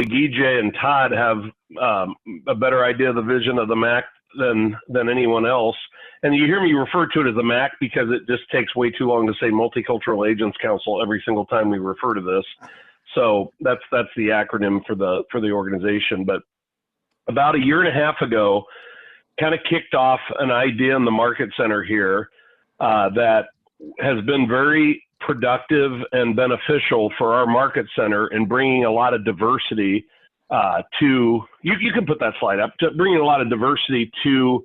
Guy and Todd have a better idea of the vision of the MAC than anyone else. And you hear me refer to it as the MAC because it just takes way too long to say Multicultural Agents Council every single time we refer to this. So that's the acronym for the organization. But about a year and a half ago, kind of kicked off an idea in the Market Center here that has been very productive and beneficial for our Market Center in bringing a lot of diversity to, you can put that slide up, to bringing a lot of diversity to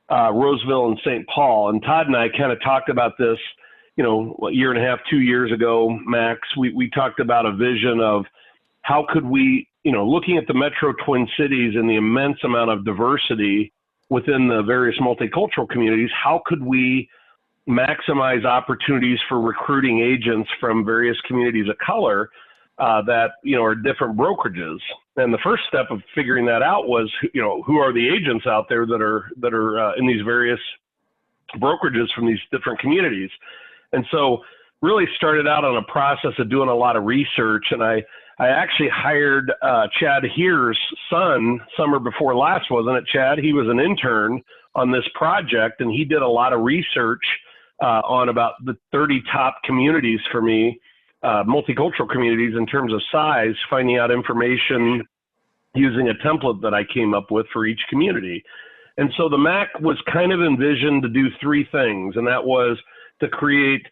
Roseville and St. Paul. And Todd and I kind of talked about this, you know, a year and a half, 2 years ago, max. We talked about a vision of how could we, you know, looking at the Metro Twin Cities and the immense amount of diversity within the various multicultural communities, how could we maximize opportunities for recruiting agents from various communities of color that, you know, are different brokerages. And the first step of figuring that out was, you know, who are the agents out there that are in these various brokerages from these different communities. And so really started out on a process of doing a lot of research. And I actually hired Chad Heer's son summer before last, wasn't it, Chad? He was an intern on this project, and he did a lot of research on about the 30 top communities for me, multicultural communities in terms of size, finding out information using a template that I came up with for each community. And so the MAC was kind of envisioned to do three things, and that was to create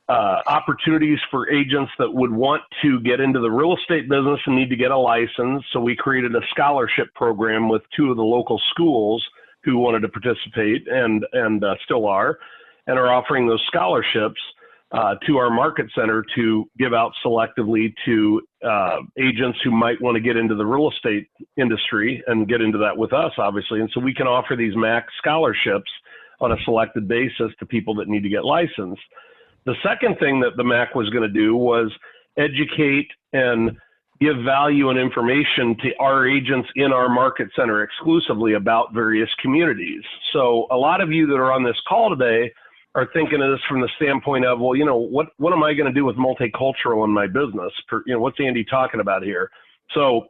opportunities for agents that would want to get into the real estate business and need to get a license. So we created a scholarship program with 2 of the local schools who wanted to participate and still are, and are offering those scholarships to our Market Center to give out selectively to agents who might want to get into the real estate industry and get into that with us, obviously. And so we can offer these MAC scholarships on a selected basis to people that need to get licensed. The second thing that the MAC was going to do was educate and give value and information to our agents in our Market Center exclusively about various communities. So a lot of you that are on this call today are thinking of this from the standpoint of, well, you know, what am I going to do with multicultural in my business? You know, what's Andy talking about here? So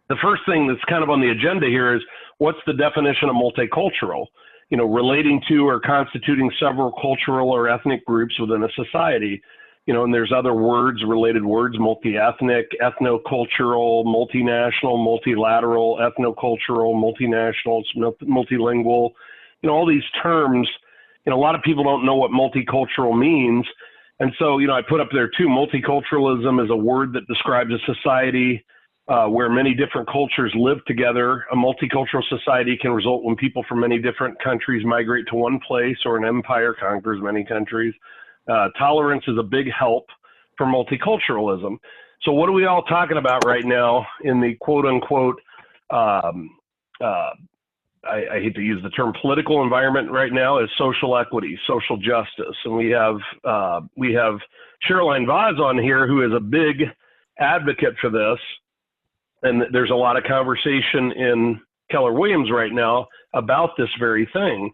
the first thing that's kind of on the agenda here is, what's the definition of multicultural? You know, relating to or constituting several cultural or ethnic groups within a society. You know, and there's other words, related words, multi-ethnic, ethnocultural, multinational, multilateral, ethnocultural, multinational, multilingual, you know, all these terms. You know, a lot of people don't know what multicultural means. And so, you know, I put up there too, multiculturalism is a word that describes a society where many different cultures live together. A multicultural society can result when people from many different countries migrate to one place, or an empire conquers many countries. Tolerance is a big help for multiculturalism. So what are we all talking about right now in the quote unquote, I hate to use the term political environment right now, is social equity, social justice. And we have Sherilyn Vaz on here, who is a big advocate for this. And there's a lot of conversation in Keller Williams right now about this very thing.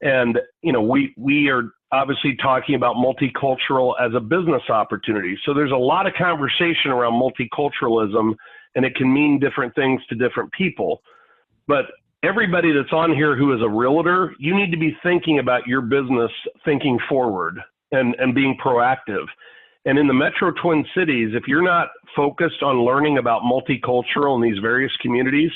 And, you know, we are obviously talking about multicultural as a business opportunity. So there's a lot of conversation around multiculturalism, and it can mean different things to different people. But everybody that's on here who is a realtor, you need to be thinking about your business, thinking forward and being proactive. And in the Metro Twin Cities, if you're not focused on learning about multicultural in these various communities,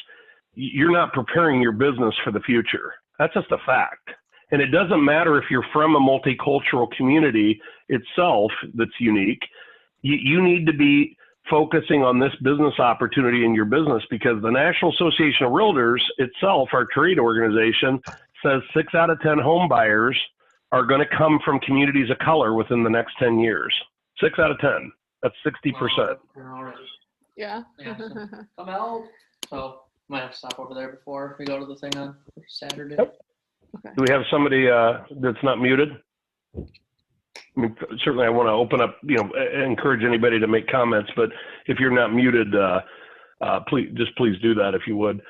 you're not preparing your business for the future. That's just a fact. And it doesn't matter if you're from a multicultural community itself that's unique. You need to be focusing on this business opportunity in your business, because the National Association of Realtors itself, our trade organization, says 6 out of 10 home buyers are going to come from communities of color within the next 10 years. 6 out of 10. That's 60%. Yeah. Come out. So might have to stop over there before we go to the thing on Saturday. Yep. Okay. Do we have somebody that's not muted? I mean, certainly I want to open up, you know, encourage anybody to make comments, but if you're not muted, please do that if you would.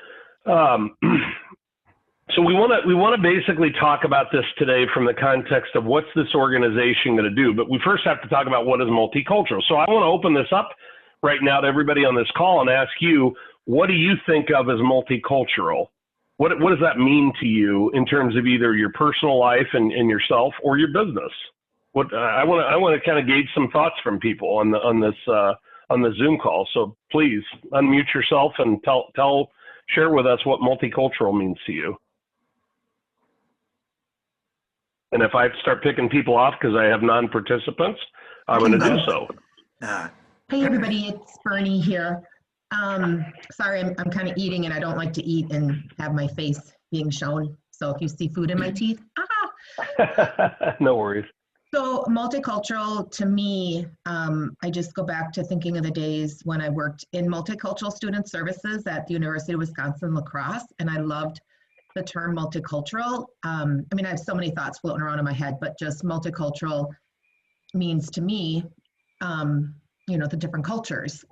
So we want to basically talk about this today from the context of what's this organization going to do, but we first have to talk about what is multicultural. So I want to open this up right now to everybody on this call and ask you, what do you think of as multicultural? What does that mean to you in terms of either your personal life and yourself or your business? What I want to kind of gauge some thoughts from people on the Zoom call. So please unmute yourself and share with us what multicultural means to you. And if I have to start picking people off because I have non-participants, I'm going to do so. Hey everybody, it's Bernie here. Sorry, I'm kind of eating and I don't like to eat and have my face being shown. So if you see food in my teeth, No worries. So multicultural to me, I just go back to thinking of the days when I worked in multicultural student services at the University of Wisconsin-La Crosse, and I loved the term multicultural. I mean, I have so many thoughts floating around in my head, but just multicultural means to me, you know, the different cultures,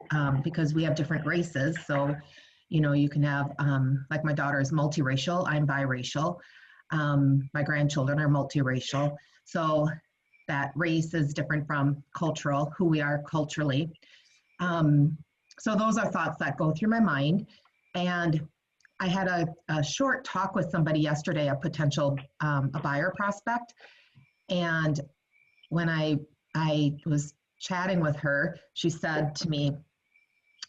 because we have different races. So, you know, you can have, like my daughter is multiracial, I'm biracial. My grandchildren are multiracial. So that race is different from cultural, who we are culturally. So those are thoughts that go through my mind. And I had a short talk with somebody yesterday, a potential a buyer prospect. And when I was chatting with her, she said to me,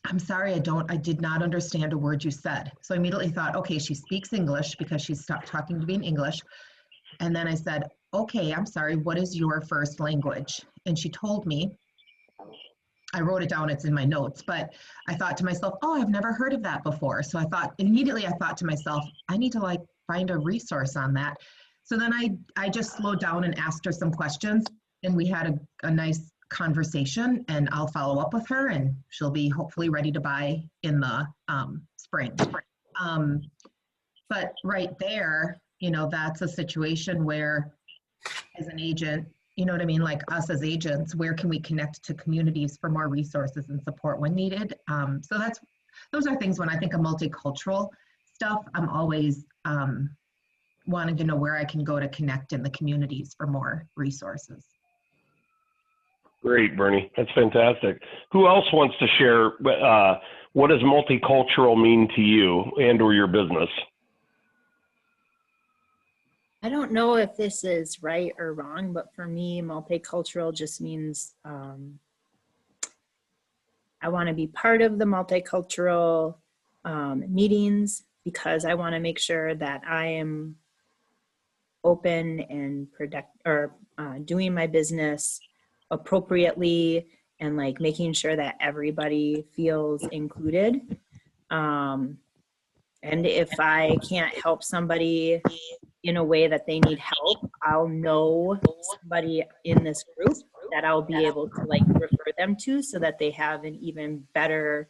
"I'm sorry, I did not understand a word you said." So I immediately thought, okay, she speaks English because she stopped talking to me in English. And then I said, "Okay, I'm sorry, what is your first language?" And she told me, I wrote it down, it's in my notes, but I thought to myself, oh, I've never heard of that before. So immediately I thought to myself, I need to like find a resource on that. So then I just slowed down and asked her some questions, and we had a nice conversation, and I'll follow up with her and she'll be hopefully ready to buy in the spring. But right there, you know, that's a situation where as an agent, you know what I mean? Like us as agents, where can we connect to communities for more resources and support when needed? So those are things when I think of multicultural stuff, I'm always wanting to know where I can go to connect in the communities for more resources. Great, Bernie. That's fantastic. Who else wants to share what does multicultural mean to you and or your business? I don't know if this is right or wrong, but for me, multicultural just means I want to be part of the multicultural meetings because I want to make sure that I am open and doing my business appropriately and like making sure that everybody feels included. And if I can't help somebody in a way that they need help, I'll know somebody in this group that I'll be able to like refer them to so that they have an even better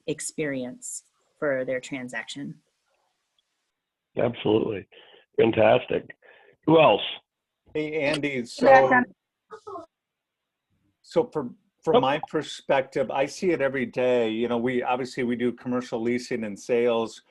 experience for their transaction. Absolutely. Fantastic. Who else? Hey, Andy. So from my perspective, I see it every day. You know, we do commercial leasing and sales.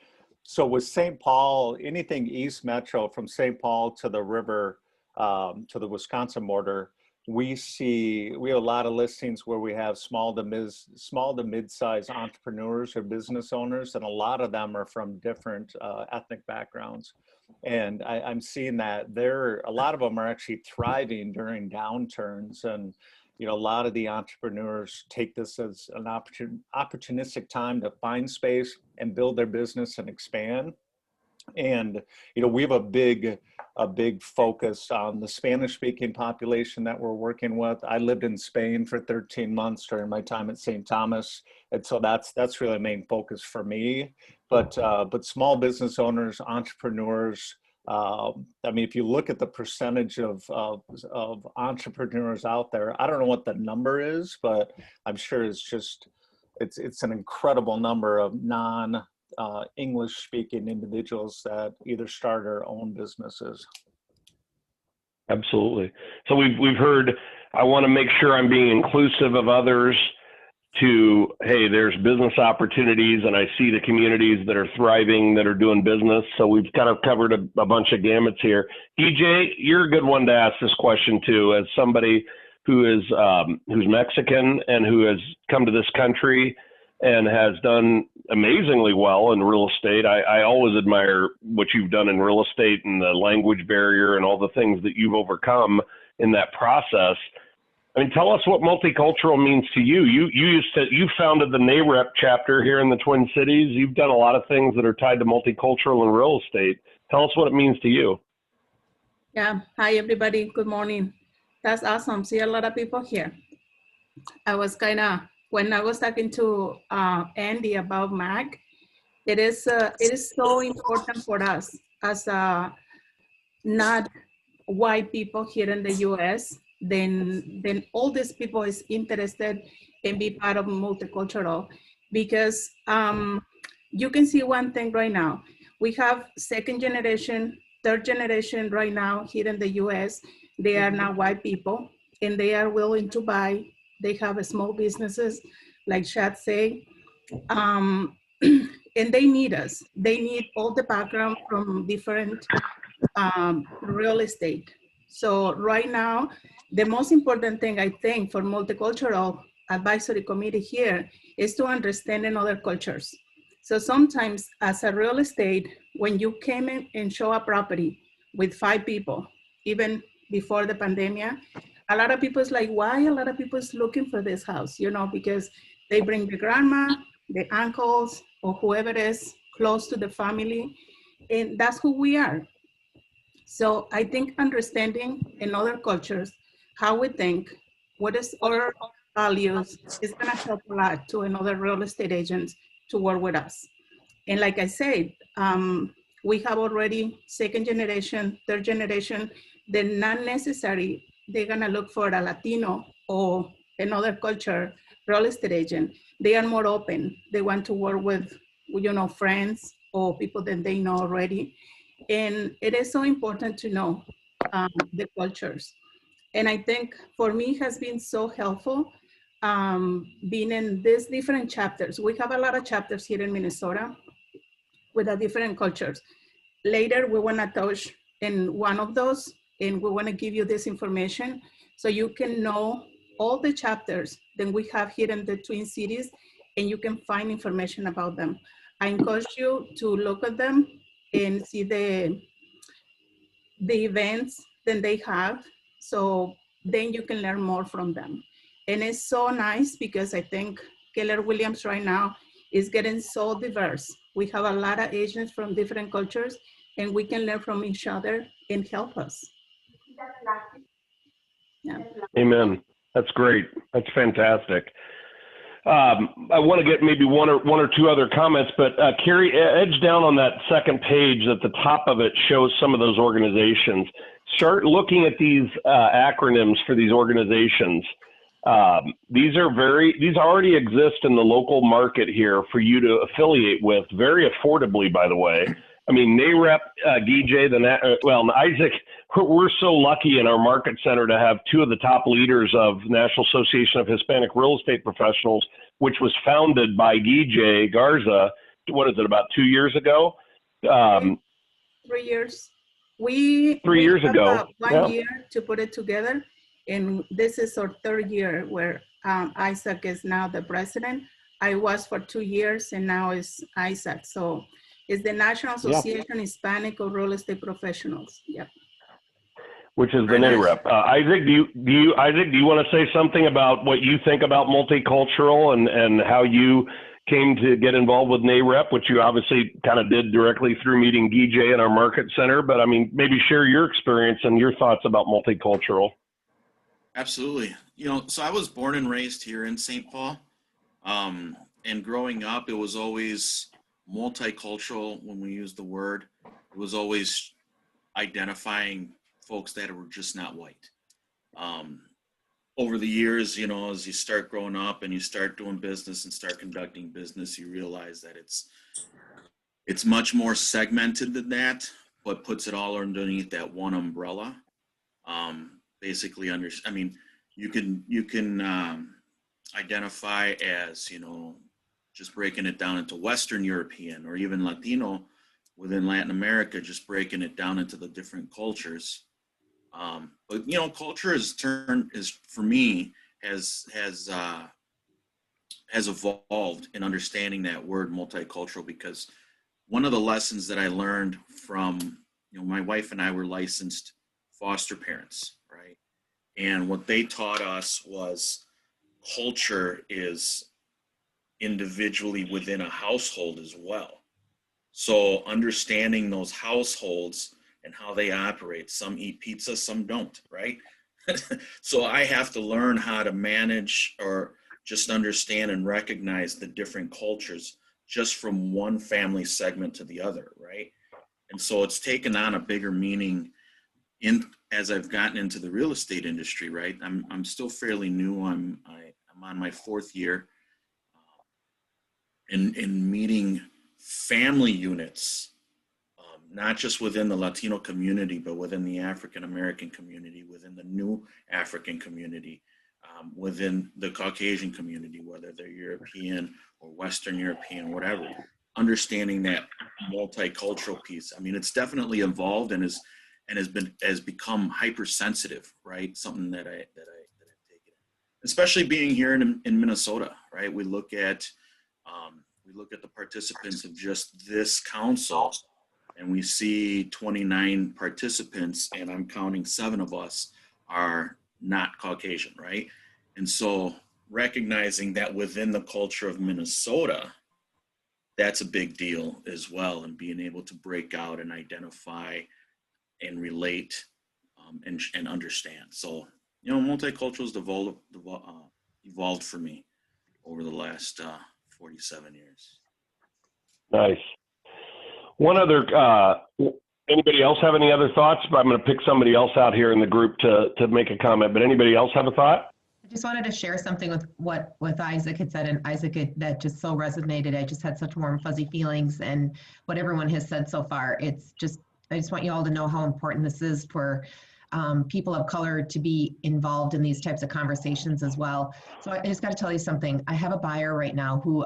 So with St. Paul, anything East Metro from St. Paul to the river, to the Wisconsin border, we have a lot of listings where we have small to mid-sized entrepreneurs or business owners, and a lot of them are from different ethnic backgrounds. And I'm seeing that a lot of them are actually thriving during downturns. And you know, a lot of the entrepreneurs take this as an opportunistic time to find space and build their business and expand. And, you know, we have a big focus on the Spanish-speaking population that we're working with. I lived in Spain for 13 months during my time at St. Thomas. And so that's really a main focus for me. But small business owners, entrepreneurs, I mean, if you look at the percentage of entrepreneurs out there, I don't know what the number is, but I'm sure it's an incredible number of English speaking individuals that either start or own businesses. Absolutely. So we've heard, I want to make sure I'm being inclusive of others, to, hey, there's business opportunities and I see the communities that are thriving, that are doing business. So we've kind of covered a bunch of gamuts here. EJ, you're a good one to ask this question too, as somebody who's Mexican and who has come to this country and has done amazingly well in real estate. I always admire what you've done in real estate and the language barrier and all the things that you've overcome in that process. I mean, tell us what multicultural means to you. You founded the NAREP chapter here in the Twin Cities. You've done a lot of things that are tied to multicultural and real estate. Tell us what it means to you. Yeah. Hi, everybody. Good morning. That's awesome. See a lot of people here. I was when I was talking to Andy about MAC, it is so important for us as not white people here in the U.S. Then all these people is interested in be part of multicultural, because you can see one thing right now. We have second generation, third generation right now here in the U.S. They are now white people, and they are willing to buy. They have small businesses, like Shad say, and they need us. They need all the background from different real estate. So right now, the most important thing I think for multicultural advisory committee here is to understand another cultures. So sometimes as a real estate, when you came in and show a property with 5 people, even before the pandemic, a lot of people is like, why a lot of people is looking for this house? You know, because they bring the grandma, the uncles, or whoever is close to the family, and that's who we are. So I think understanding in other cultures, how we think, what is our values, is gonna help a lot to another real estate agents to work with us. And like I said, we have already second generation, third generation. They're not necessary. They're gonna look for a Latino or another culture real estate agent. They are more open. They want to work with, you know, friends or people that they know already. And it is so important to know the cultures. And I think for me it has been so helpful being in these different chapters. We have a lot of chapters here in Minnesota with the different cultures. Later, we want to touch in one of those, and we want to give you this information so you can know all the chapters that we have here in the Twin Cities, and you can find information about them. I encourage you to look at them and see the events that they have, so then you can learn more from them. And it's so nice because I think Keller Williams right now is getting so diverse. We have a lot of agents from different cultures, and we can learn from each other and help us. Yeah. Amen. That's great. That's fantastic. I want to get maybe one or two other comments, but Carrie, edge down on that second page. At the top of it shows some of those organizations. Start looking at these acronyms for these organizations. These already exist in the local market here for you to affiliate with, very affordably, by the way. I mean, NAREP, GJ, Isaac, we're so lucky in our market center to have 2 of the top leaders of National Association of Hispanic Real Estate Professionals, which was founded by GJ Garza, what is it, about 2 years ago? 3 years. 3 years ago. About 1 year to put it together. And this is our 3rd year where Isaac is now the president. I was for 2 years, and now is Isaac. So it's the National Association Hispanic of Real Estate Professionals. Yep. Which is the NAREP. Isaac, do you want to say something about what you think about multicultural and how you came to get involved with NAREP, which you obviously kind of did directly through meeting GJ in our market center, but I mean, maybe share your experience and your thoughts about multicultural. Absolutely. You know, so I was born and raised here in St. Paul. And growing up, it was always multicultural. When we use the word, it was always identifying folks that were just not white. Over the years, you know, as you start growing up and you start doing business and start conducting business, you realize that it's much more segmented than that, but puts it all underneath that one umbrella. Basically, you can identify as, you know, just breaking it down into Western European or even Latino within Latin America, just breaking it down into the different cultures. But you know, culture is for me has evolved in understanding that word multicultural, because one of the lessons that I learned from, you know, my wife and I were licensed foster parents, right? And what they taught us was culture is individually within a household as well. So understanding those households and how they operate, some eat pizza, some don't, right? So I have to learn how to manage or just understand and recognize the different cultures just from one family segment to the other, right? And so it's taken on a bigger meaning as I've gotten into the real estate industry, right? I'm still fairly new. I'm on my 4th year in meeting family units, not just within the Latino community, but within the African American community, within the new African community, within the Caucasian community, whether they're European or Western European, whatever. Understanding that multicultural piece. I mean, it's definitely evolved and has become hypersensitive, right? Something that I've taken, especially being here in Minnesota, right? We look at the participants of just this council, and we see 29 participants, and I'm counting 7 of us are not Caucasian, right? And so recognizing that within the culture of Minnesota, that's a big deal as well, and being able to break out and identify and relate and understand. So, you know, multicultural has evolved for me over the last 47 years. Nice. One other, anybody else have any other thoughts? I'm going to pick somebody else out here in the group to make a comment, but anybody else have a thought? I just wanted to share something with what Isaac had said, and Isaac, that just so resonated. I just had such warm, fuzzy feelings, and what everyone has said so far. It's just, I just want you all to know how important this is for people of color to be involved in these types of conversations as well. So I just got to tell you something. I have a buyer right now who,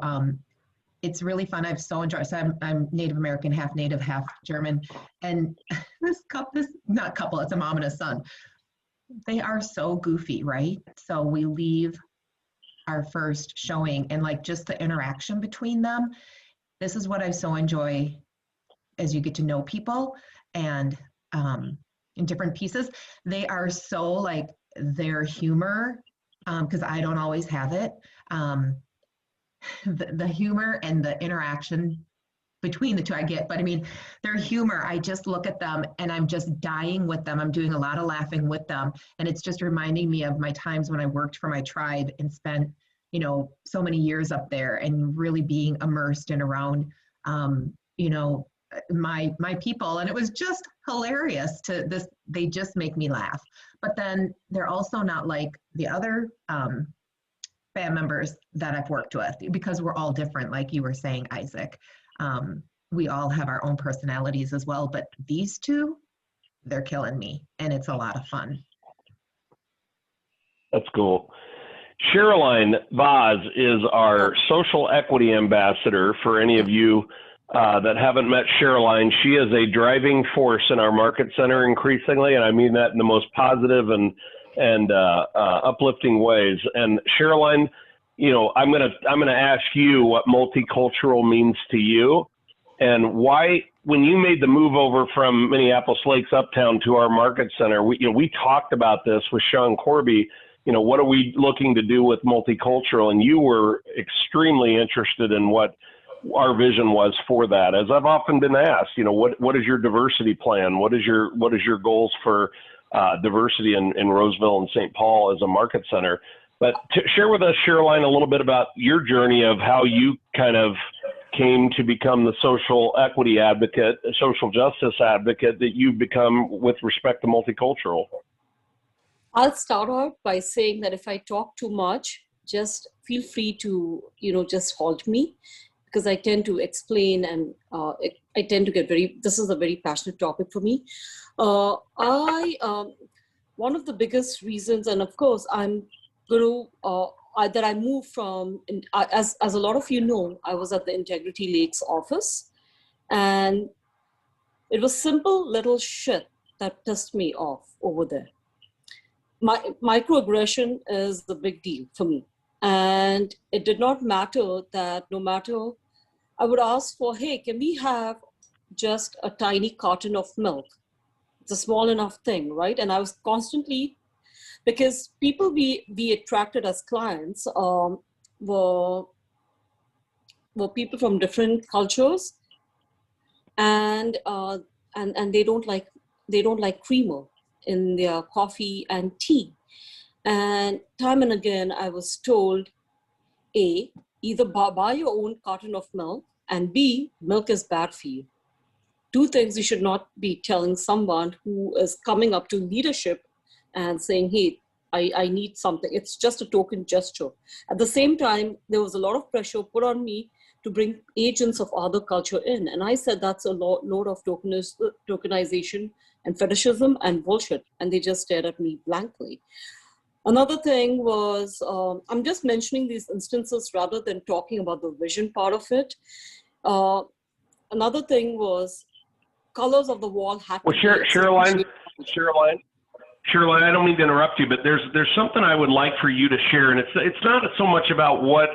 it's really fun. I've so enjoyed. So I'm Native American, half Native, half German, and this not couple. It's a mom and a son. They are so goofy, right? So we leave our first showing, and like just the interaction between them. This is what I so enjoy as you get to know people and in different pieces. They are so like their humor, because I don't always have it. The humor and the interaction between the two I get, but I mean, their humor, I just look at them and I'm just dying with them. I'm doing a lot of laughing with them. And it's just reminding me of my times when I worked for my tribe and spent, you know, so many years up there and really being immersed and around, you know, my people. And it was just hilarious to this. They just make me laugh. But then they're also not like the other band members that I've worked with, because we're all different, like you were saying, Isaac. We all have our own personalities as well, but these two, they're killing me, and it's a lot of fun. That's cool. Sherilyn Vaz is our social equity ambassador. For any of you that haven't met Sherilyn, she is a driving force in our market center increasingly, and I mean that in the most positive and uplifting ways. And Sherilyn, you know, I'm gonna ask you what multicultural means to you, and why, when you made the move over from Minneapolis Lakes Uptown to our market center, we talked about this with Sean Corby. You know, what are we looking to do with multicultural? And you were extremely interested in what our vision was for that. As I've often been asked, you know, what is your diversity plan? What is your goals for diversity in Roseville and St. Paul as a market center? But share with us, Sherilyn, a little bit about your journey of how you kind of came to become the social equity advocate, social justice advocate that you've become with respect to multicultural. I'll start out by saying that if I talk too much, just feel free to, just halt me, because I tend to explain and I tend to get this is a very passionate topic for me. One of the biggest reasons, and of course, I'm going to, that I moved from, as a lot of you know, I was at the Integrity Lakes office, and it was simple little shit that pissed me off over there. Microaggression is the big deal for me. And it did not matter that no matter, I would ask for, hey, can we have just a tiny carton of milk? It's a small enough thing, right? And I was constantly, because people we attracted as clients were people from different cultures, and they don't like creamer in their coffee and tea. And time and again, I was told, A, either buy your own carton of milk, and B, milk is bad for you. Two things you should not be telling someone who is coming up to leadership and saying, hey, I need something. It's just a token gesture. At the same time, there was a lot of pressure put on me to bring agents of other culture in. And I said, that's a load of tokenization and fetishism and bullshit. And they just stared at me blankly. Another thing was, I'm just mentioning these instances rather than talking about the vision part of it. Another thing was colors of the wall had to be Cheryline, I don't mean to interrupt you, but there's something I would like for you to share, and it's not so much about what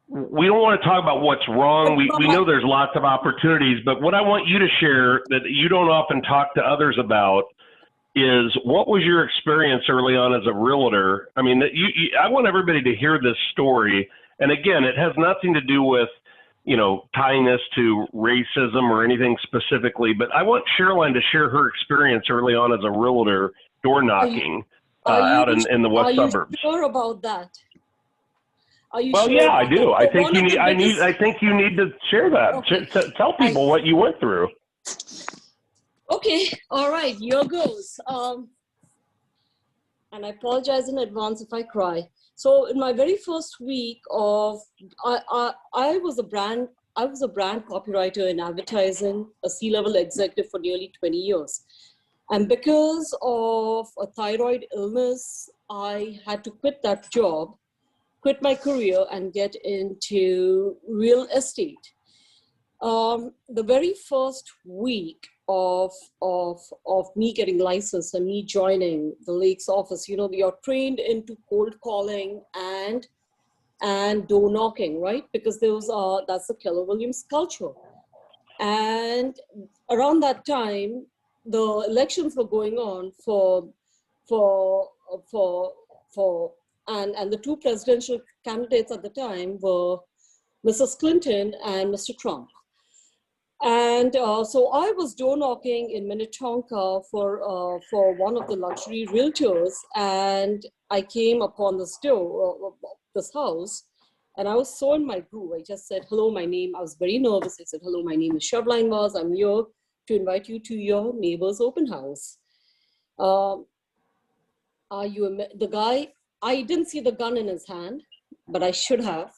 we don't want to talk about what's wrong. We know there's lots of opportunities, but what I want you to share that you don't often talk to others about is what was your experience early on as a realtor? I mean, I want everybody to hear this story, and again, it has nothing to do with tying this to racism or anything specifically, but I want Cheryline to share her experience early on as a realtor, door knocking out in the west suburbs. Are you sure about that? Are you well, sure yeah, I about do. that? I think you need. I think you need to share that. Okay. Tell people what you went through. Okay, all right, here goes. And I apologize in advance if I cry. So in my very first week of, I was a brand copywriter in advertising, a C-level executive for nearly 20 years. And because of a thyroid illness, I had to quit that job, quit my career, and get into real estate. The very first week of me getting licensed and me joining the Lakes office, you're trained into cold calling and door knocking, right? Because that's the Keller Williams culture. And around that time, the elections were going on and the two presidential candidates at the time were Mrs. Clinton and Mr. Trump. And so I was door knocking in Minnetonka for one of the luxury realtors, and I came upon this house, and I was so in my groove. I just said, hello, my name. I was very nervous. I said, hello, my name is Shavline Vaz. I'm here to invite you to your neighbor's open house. Are you the guy? I didn't see the gun in his hand, but I should have.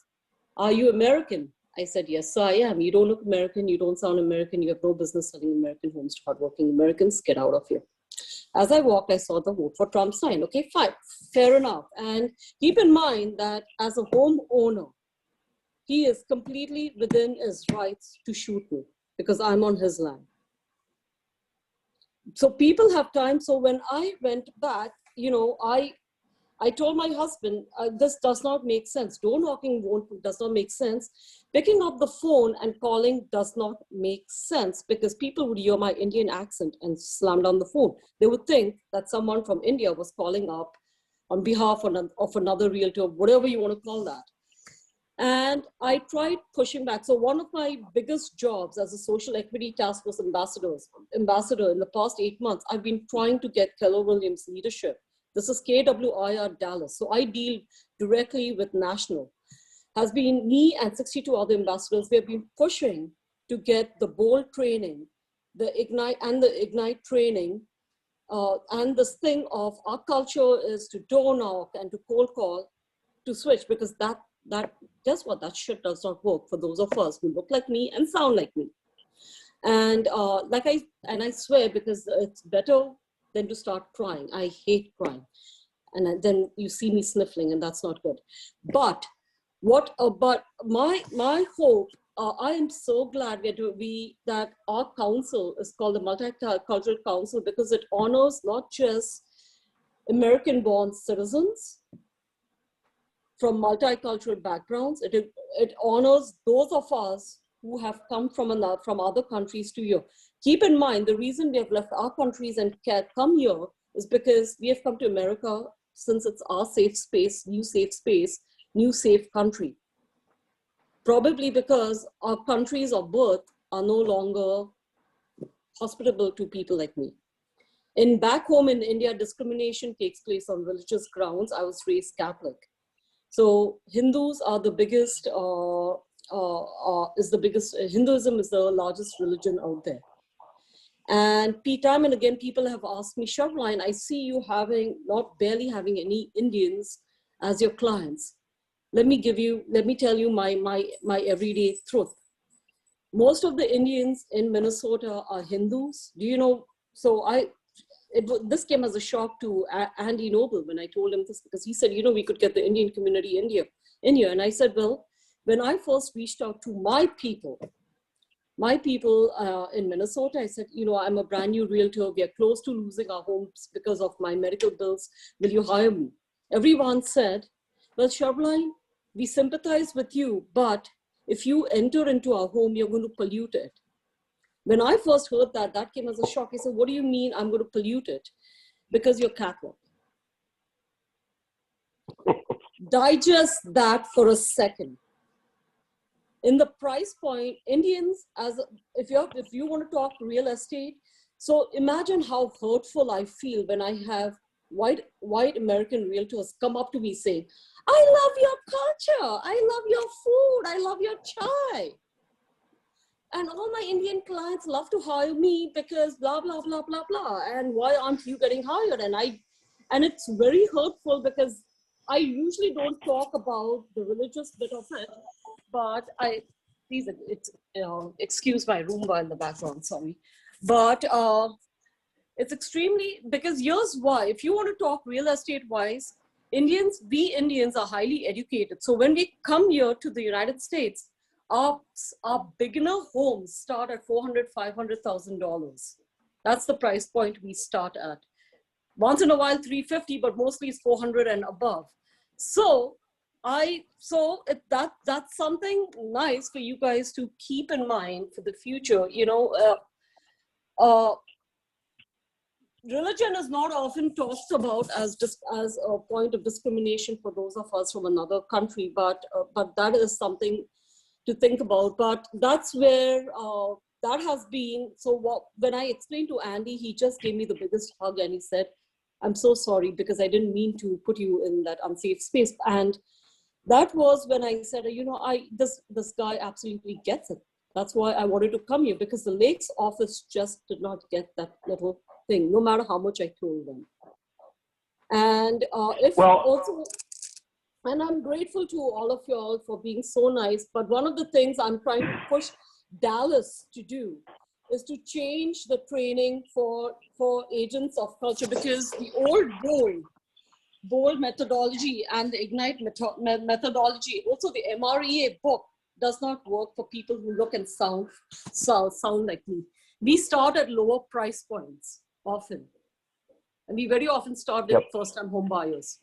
Are you American? I said, yes, I am. You don't look American. You don't sound American. You have no business selling American homes to hardworking Americans. Get out of here. As I walked, I saw the vote for Trump sign. Okay, fine. Fair enough. And keep in mind that as a homeowner, he is completely within his rights to shoot me because I'm on his land. So people have time. So when I went back, I told my husband, this does not make sense. Door knocking does not make sense. Picking up the phone and calling does not make sense because people would hear my Indian accent and slam down the phone. They would think that someone from India was calling up on behalf of another realtor, whatever you want to call that. And I tried pushing back. So one of my biggest jobs as a social equity task force ambassador in the past 8 months, I've been trying to get Keller Williams leadership. This is KWIR Dallas. So I deal directly with national. Has been me and 62 other ambassadors. We have been pushing to get the BOLD training, the Ignite training, and this thing of our culture is to door knock and to cold call to switch because that guess what? That shit does not work for those of us who look like me and sound like me. And I swear because it's better than to start crying. I hate crying. And then you see me sniffling and that's not good. But my hope I am so glad that our council is called the Multicultural Council because it honors not just American-born citizens from multicultural backgrounds. It honors those of us who have come from other countries to here. Keep in mind, the reason we have left our countries and can't come here is because we have come to America since it's our safe space, new safe country. Probably because our countries of birth are no longer hospitable to people like me. Back home in India, discrimination takes place on religious grounds. I was raised Catholic. So Hindus are the biggest, Hinduism is the largest religion out there. And time and again, people have asked me, Sharline, I see you barely having any Indians as your clients. Let me tell you my everyday truth. Most of the Indians in Minnesota are Hindus. Do you know? So this came as a shock to Andy Noble when I told him this, because he said, we could get the Indian community in here. And I said, well, when I first reached out to my people in Minnesota, I said, I'm a brand new realtor. We are close to losing our homes because of my medical bills. Will you hire me? Everyone said, well, Sharline, we sympathize with you, but if you enter into our home, you're going to pollute it. When I first heard that came as a shock. I said, what do you mean I'm going to pollute it? Because you're Catholic. Digest that for a second. In the price point, Indians, if you want to talk real estate, so imagine how hurtful I feel when I have white American realtors come up to me saying, I love your culture, I love your food, I love your chai. And all my Indian clients love to hire me because blah, blah, blah, blah, blah. And why aren't you getting hired? And it's very hurtful because I usually don't talk about the religious bit of it, but excuse my Roomba in the background, sorry. But it's extremely, because here's why. If you want to talk real estate wise, we Indians are highly educated. So when we come here to the United States, our beginner homes start at $400,000, $500,000. That's the price point we start at. Once in a while, $350,000, but mostly it's $400,000 and above. So that's something nice for you guys to keep in mind for the future. Religion is not often talked about as a point of discrimination for those of us from another country, but that is something to think about. But that's where that has been. So when I explained to Andy, he just gave me the biggest hug and he said, I'm so sorry because I didn't mean to put you in that unsafe space. And that was when I said, this guy absolutely gets it. That's why I wanted to come here, because the Lakes office just did not get that little thing, no matter how much I told them. And and I'm grateful to all of y'all for being so nice. But one of the things I'm trying to push Dallas to do is to change the training for agents of culture, because the old BOLD methodology and the Ignite methodology, also the MREA book, does not work for people who look and sound like me. We start at lower price points often. And we very often start with first-time home buyers.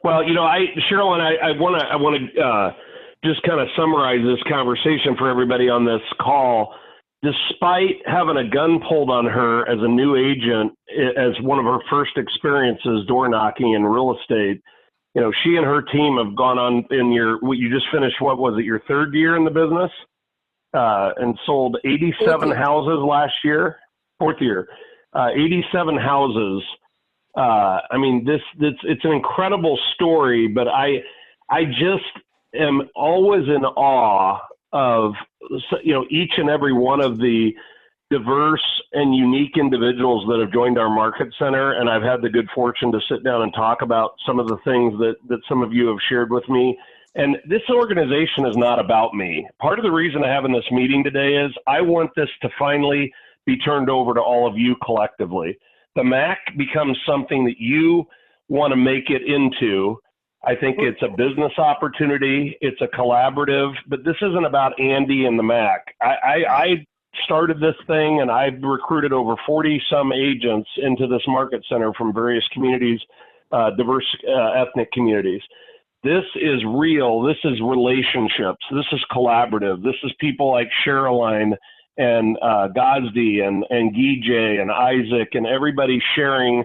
Well, Cheryl, and I want to just kind of summarize this conversation for everybody on this call. Despite having a gun pulled on her as a new agent, as one of her first experiences door knocking in real estate, she and her team have gone on you just finished, what was it, your third year in the business? And sold 87 houses last year, fourth year, 87 houses. It's an incredible story, but I just am always in awe of, each and every one of the diverse and unique individuals that have joined our market center. And I've had the good fortune to sit down and talk about some of the things that some of you have shared with me. And this organization is not about me. Part of the reason I'm having this meeting today is I want this to finally be turned over to all of you collectively. The MAC becomes something that you want to make it into. I think it's a business opportunity. It's a collaborative, but this isn't about Andy and the MAC. I started this thing and I've recruited over 40 some agents into this market center from various communities, diverse ethnic communities. This is real. This is relationships. This is collaborative. This is people like Sherilyn and Gazdi and Gijay and Isaac and everybody sharing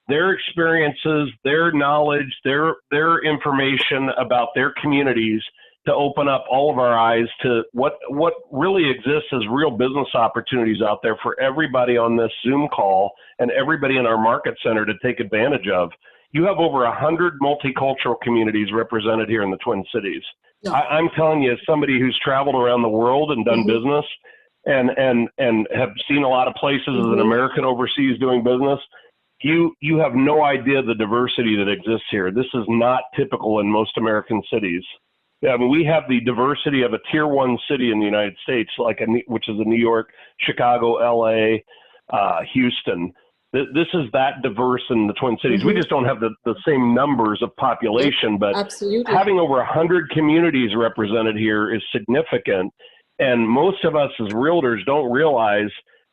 their experiences, their knowledge, their information about their communities to open up all of our eyes to what really exists as real business opportunities out there for everybody on this Zoom call and everybody in our market center to take advantage of. You have over 100 multicultural communities represented here in the Twin Cities. Yeah. I'm telling you, as somebody who's traveled around the world and done business and have seen a lot of places as an American overseas doing business, you have no idea the diversity that exists here. This is not typical in most American cities. I mean, we have the diversity of a tier 1 city in the United States, which is New York, Chicago, LA, Houston. This is that diverse in the Twin Cities. We just don't have the same numbers of population, but Absolutely. having over 100 communities represented here is significant. And most of us as realtors don't realize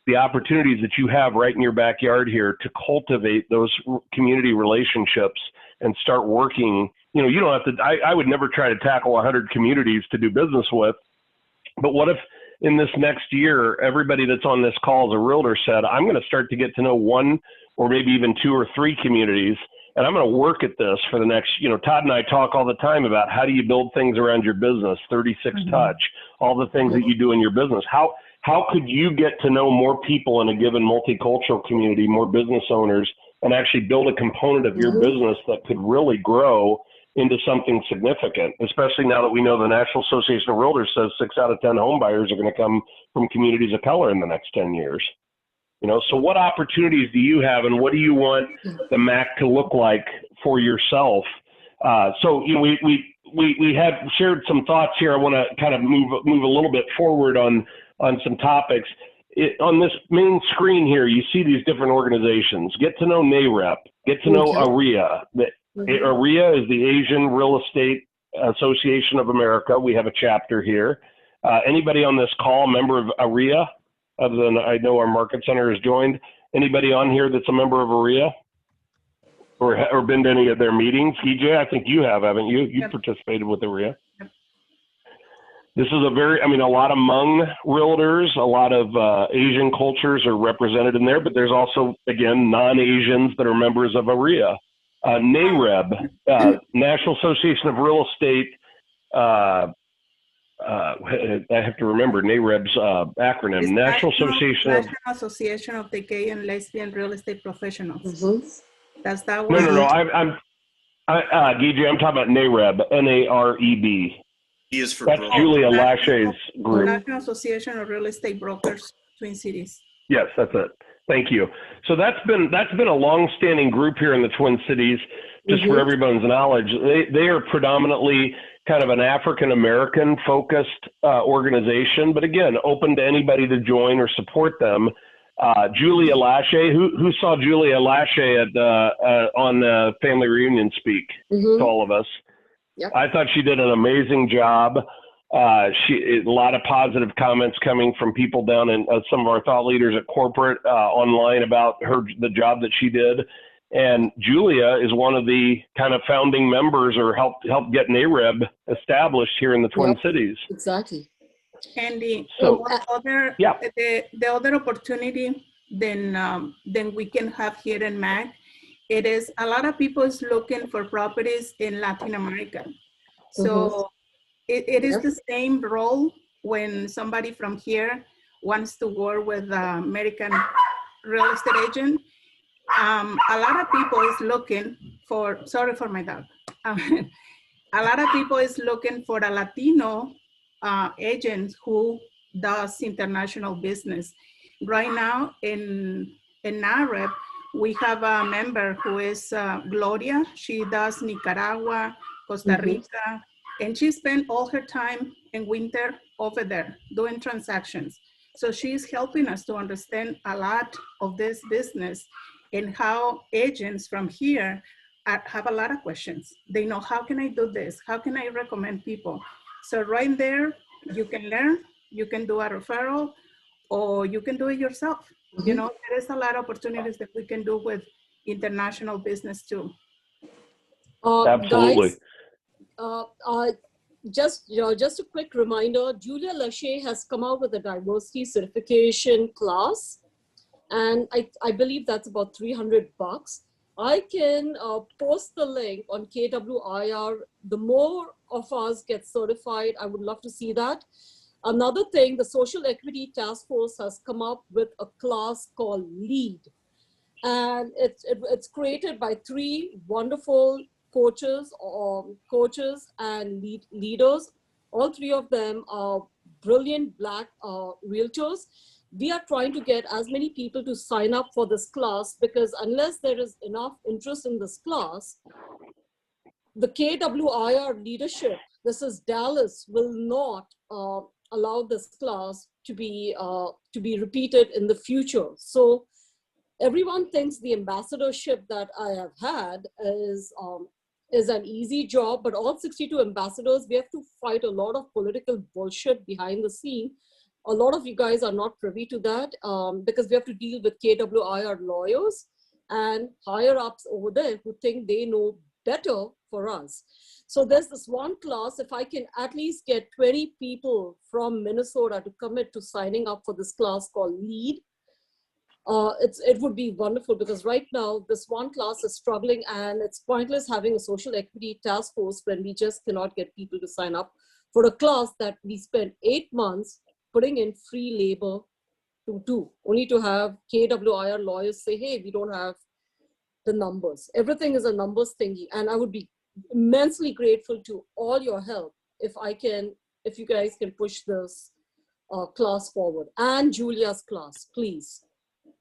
the opportunities that you have right in your backyard here to cultivate those community relationships and start working. You know, you don't have to, I would never try to tackle 100 communities to do business with, but what if in this next year, everybody that's on this call as a realtor said, I'm going to start to get to know 1 or maybe even 2 or 3 communities, and I'm going to work at this for the next, Todd and I talk all the time about how do you build things around your business, 36 touch, all the things that you do in your business. How could you get to know more people in a given multicultural community, more business owners, and actually build a component of your business that could really grow into something significant, especially now that we know the National Association of Realtors says 6 out of 10 home buyers are going to come from communities of color in the next 10 years. So what opportunities do you have, and what do you want the MAC to look like for yourself? We had shared some thoughts here. I want to kind of move a little bit forward on some topics. On this main screen here, you see these different organizations. Get to know NAREP. Get to know AREA. AREA is the Asian Real Estate Association of America. We have a chapter here. Anybody on this call a member of AREA? Other than I know our market center has joined. Anybody on here that's a member of AREA? Or been to any of their meetings? EJ, I think you have, haven't you? You participated with AREA. This is a lot of Hmong realtors, a lot of Asian cultures are represented in there, but there's also, again, non-Asians that are members of AREA. NAREB, National Association of Real Estate, I have to remember NAREB's acronym, National Association of the Gay and Lesbian Real Estate Professionals. That's that No, one? Gijay, I'm talking about NAREB, N-A-R-E-B. He is for That's broker. Julia Lachey's group. National Association of Real Estate Brokers, Twin Cities. Yes, that's it. Thank you. So that's been a long-standing group here in the Twin Cities. Just for everyone's knowledge, they are predominantly kind of an African-American focused organization, but again, open to anybody to join or support them. Julia Lachey, who saw Julia Lachey on Family Reunion speak to all of us? Yep. I thought she did an amazing job. A lot of positive comments coming from people down in some of our thought leaders at corporate online about the job that she did. And Julia is one of the kind of founding members or helped get NAREB established here in the Twin Cities. Exactly. And the other opportunity then we can have here in MAC, it is a lot of people is looking for properties in Latin America. So it is the same role when somebody from here wants to work with an American real estate agent. A lot of people is looking for, sorry for my dog. A lot of people is looking for a Latino agent who does international business. Right now in NAREP, we have a member who is Gloria. She does Nicaragua, Costa Rica, and she spent all her time in winter over there doing transactions. So she's helping us to understand a lot of this business and how agents from here have a lot of questions. They know, how can I do this? How can I recommend people? So right there, you can learn, you can do a referral, or you can do it yourself. You know, there is a lot of opportunities that we can do with international business too. Absolutely. Guys, just a quick reminder, Julia Lachey has come out with a diversity certification class, and I believe that's about $300. I can post the link on KWIR. The more of us get certified, I would love to see that. Another thing, the Social Equity Task Force has come up with a class called LEAD. And it's created by 3 wonderful coaches and leaders. All 3 of them are brilliant Black realtors. We are trying to get as many people to sign up for this class, because unless there is enough interest in this class, the KWIR leadership, this is Dallas, will not allow this class to be repeated in the future. So everyone thinks the ambassadorship that I have had is an easy job, but all 62 ambassadors, we have to fight a lot of political bullshit behind the scene. A lot of you guys are not privy to that because we have to deal with KWIR lawyers and higher ups over there who think they know better for us. So there's this one class, if I can at least get 20 people from Minnesota to commit to signing up for this class called LEAD, it would be wonderful, because right now this one class is struggling, and it's pointless having a social equity task force when we just cannot get people to sign up for a class that we spent 8 months putting in free labor to do, only to have KWIR lawyers say, hey, we don't have the numbers. Everything is a numbers thingy. And I would be immensely grateful to all your help if you guys can push this class forward, and Julia's class, please.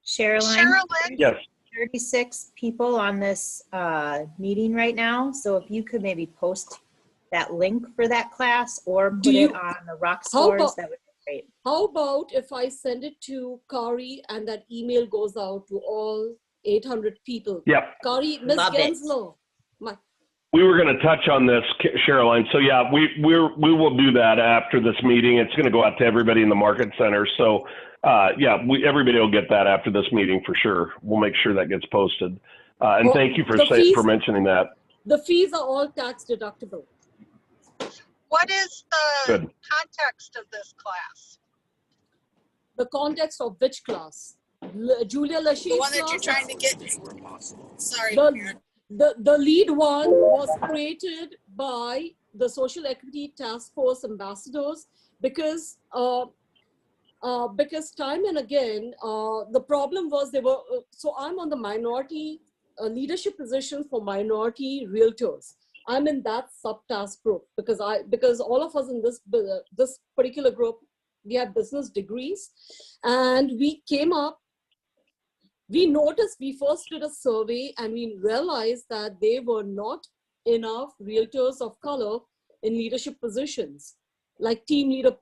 Sherilyn, Yes. 36 people on this meeting right now. So if you could maybe post that link for that class or put it on the Rock Stores, that would be great. How about if I send it to Kari and that email goes out to all 800 people? Yeah. Kari, Ms. Gensler. We were going to touch on this, Sherilyn. So yeah, we will do that after this meeting. It's going to go out to everybody in the market center. So yeah, everybody will get that after this meeting for sure. We'll make sure that gets posted. And thank you for mentioning that. The fees are all tax deductible. What is the Good. context of this class? The context of which class? Julia Lachey's The one that class? you're trying to get. Sorry. The lead one was created by the Social Equity Task Force ambassadors because time and again, the problem was they were, so I'm on the minority leadership position for minority realtors. I'm in that subtask group because all of us in this particular group, we have business degrees, and we came up. We noticed, we first did a survey and we realized that there were not enough realtors of color in leadership positions, like team leader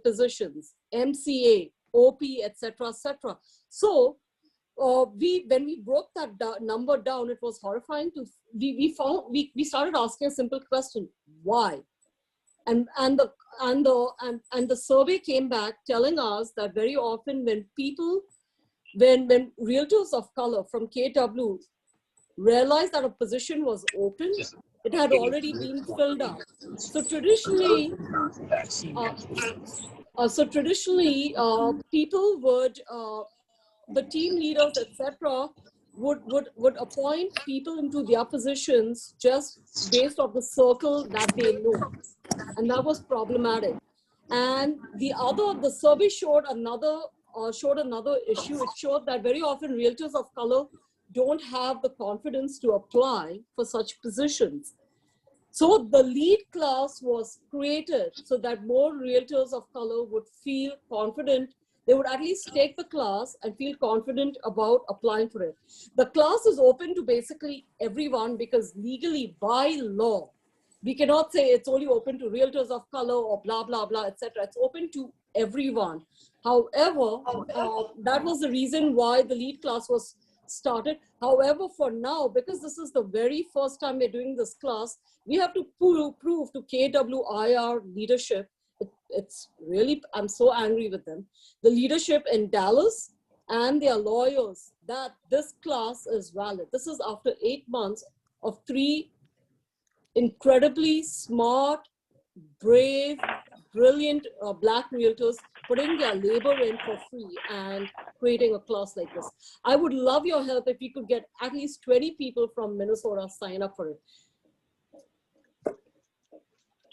positions, MCA, OP, etc., etc. So when we broke that number down, it was horrifying to, we started asking a simple question: why? And the survey came back telling us that very often when realtors of color from KW realized that a position was open, it had already been filled up. So traditionally, people would, the team leaders, etc., would appoint people into their positions just based off the circle that they know, and that was problematic. And the survey showed another issue. It showed that very often realtors of color don't have the confidence to apply for such positions. So the lead class was created so that more realtors of color would feel confident. They would at least take the class and feel confident about applying for it. The class is open to basically everyone because legally, by law, we cannot say it's only open to realtors of color or blah, blah, blah, etc. It's open to everyone. However, that was the reason why the lead class was started. However, for now, because this is the very first time we're doing this class, we have to prove to KWIR leadership. It's really, I'm so angry with them. The leadership in Dallas and their lawyers that this class is valid. This is after 8 months of 3 incredibly smart, brave, brilliant Black realtors putting their labor in for free and creating a class like this. I would love your help if you could get at least 20 people from Minnesota sign up for it.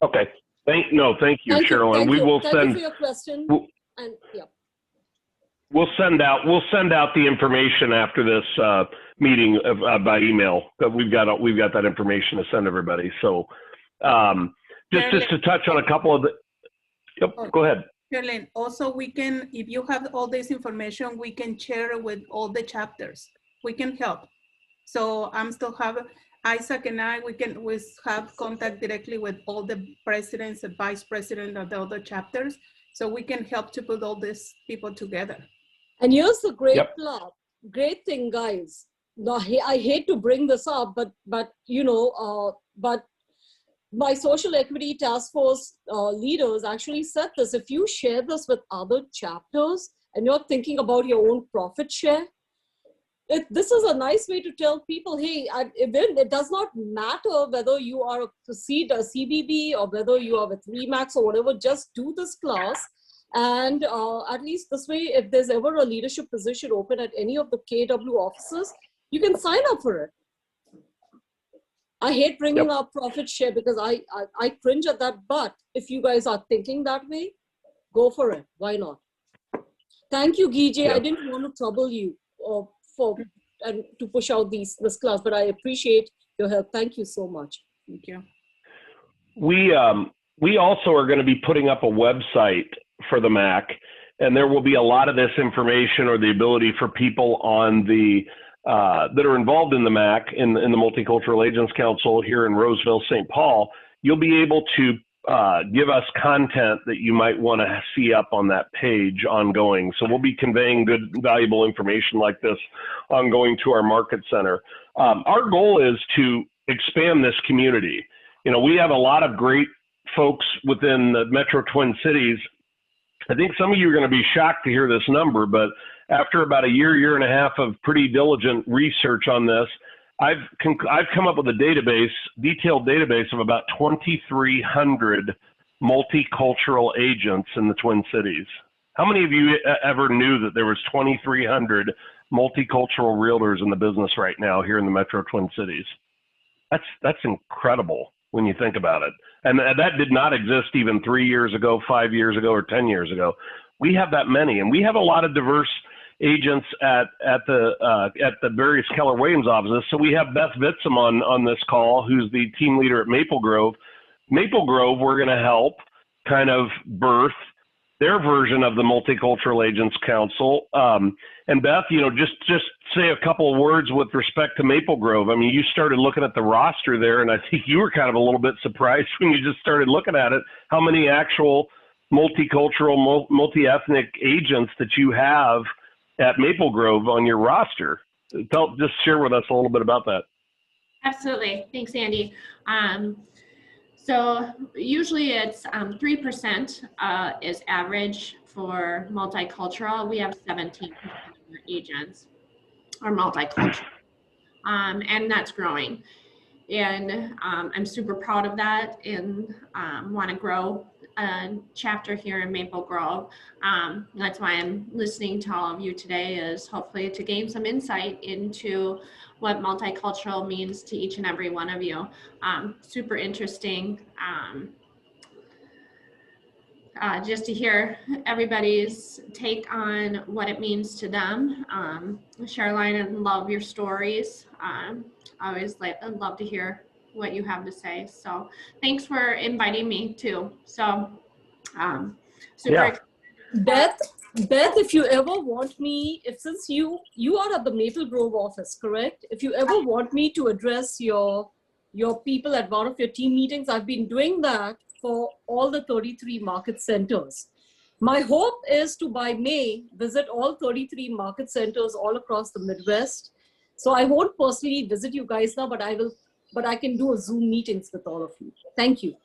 Okay. Thank you, Cheryl. Thank And we you. will Thank send. you for your question. And yeah. We'll send out the information after this meeting by email. We've got that information to send everybody. So just to touch on a couple of the. Yep. Go ahead. Carolyn, also we can, if you have all this information, we can share it with all the chapters. We can help. So I'm still have Isaac and I, we have contact directly with all the presidents and vice president of the other chapters. So we can help to put all these people together. And here's the great thing, guys. Now, I hate to bring this up, but you know, but my social equity task force leaders actually said this. If you share this with other chapters and you're thinking about your own profit share, this is a nice way to tell people, hey, it does not matter whether you are a CBB or whether you are with RE/MAX or whatever, just do this class. And at least this way, if there's ever a leadership position open at any of the KW offices, you can sign up for it. I hate bringing up profit share because I cringe at that, but if you guys are thinking that way, go for it. Why not? Thank you, Gijay. I didn't want to trouble you and to push out this class, but I appreciate your help. Thank you so much. Thank you. We also are going to be putting up a website for the MAC, and there will be a lot of this information or the ability for people on the that are involved in the MAC, in the Multicultural Agents Council here in Roseville, St. Paul. You'll be able to give us content that you might want to see up on that page ongoing. So we'll be conveying good, valuable information like this ongoing to our market center. Our goal is to expand this community. You know, we have a lot of great folks within the Metro Twin Cities. I think some of you are going to be shocked to hear this number, but after about a year and a half of pretty diligent research on this, I've come up with a detailed database of about 2,300 multicultural agents in the Twin Cities. How many of you ever knew that there was 2,300 multicultural realtors in the business right now here in the Metro Twin Cities? That's incredible when you think about it. And that did not exist even 3 years ago, 5 years ago, or 10 years ago. We have that many, and we have a lot of diverse agents at the various Keller Williams offices. So we have Beth Vitzum on this call, who's the team leader at Maple Grove. Maple Grove, we're going to help kind of birth their version of the Multicultural Agents Council. And Beth, you know, just say a couple of words with respect to Maple Grove. I mean, you started looking at the roster there, and I think you were kind of a little bit surprised when you just started looking at it, how many actual multicultural, multi-ethnic agents that you have at Maple Grove on your roster. Just share with us a little bit about that. Absolutely. Thanks, Andy. So usually it's 3% is average for multicultural. We have 17 agents are multicultural, and that's growing. And I'm super proud of that and want to grow a chapter here in Maple Grove. That's why I'm listening to all of you today, is hopefully to gain some insight into what multicultural means to each and every one of you. Super interesting just to hear everybody's take on what it means to them. Caroline, I love your stories. I always love to hear what you have to say. So thanks for inviting me too. So super Beth, if you ever want me, since you are at the Maple Grove office, correct? If you ever want me to address your people at one of your team meetings, I've been doing that for all the 33 market centers. My hope is to, by May, visit all 33 market centers all across the Midwest So I won't personally visit you guys now, but I can do a Zoom meetings with all of you. Thank you.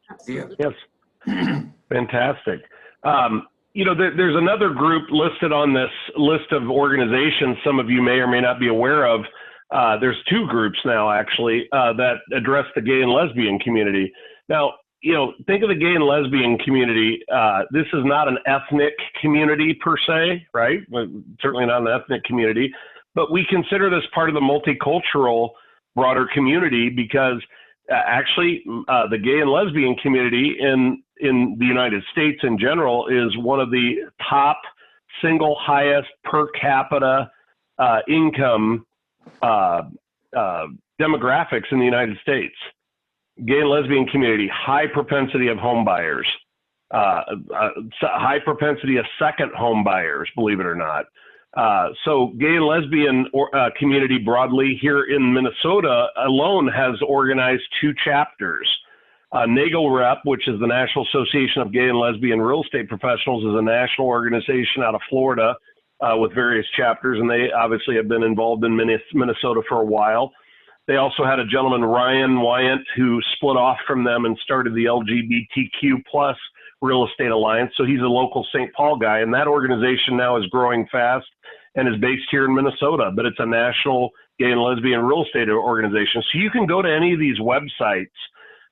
Absolutely. Yes. Fantastic. There's another group listed on this list of organizations some of you may or may not be aware of. There's two groups now, actually, that address the gay and lesbian community. Now, think of the gay and lesbian community. This is not an ethnic community per se, right? Certainly not an ethnic community, but we consider this part of the multicultural broader community because actually the gay and lesbian community in the United States in general is one of the top single highest per capita income demographics in the United States. Gay and lesbian community, high propensity of home buyers, high propensity of second home buyers, believe it or not. So gay and lesbian community broadly here in Minnesota alone has organized 2 chapters. NAGLREP, which is the National Association of Gay and Lesbian Real Estate Professionals, is a national organization out of Florida with various chapters, and they obviously have been involved in Minnesota for a while. They also had a gentleman, Ryan Wyant, who split off from them and started the LGBTQ plus Real Estate Alliance. So he's a local St. Paul guy, and that organization now is growing fast and is based here in Minnesota, but it's a national gay and lesbian real estate organization. So you can go to any of these websites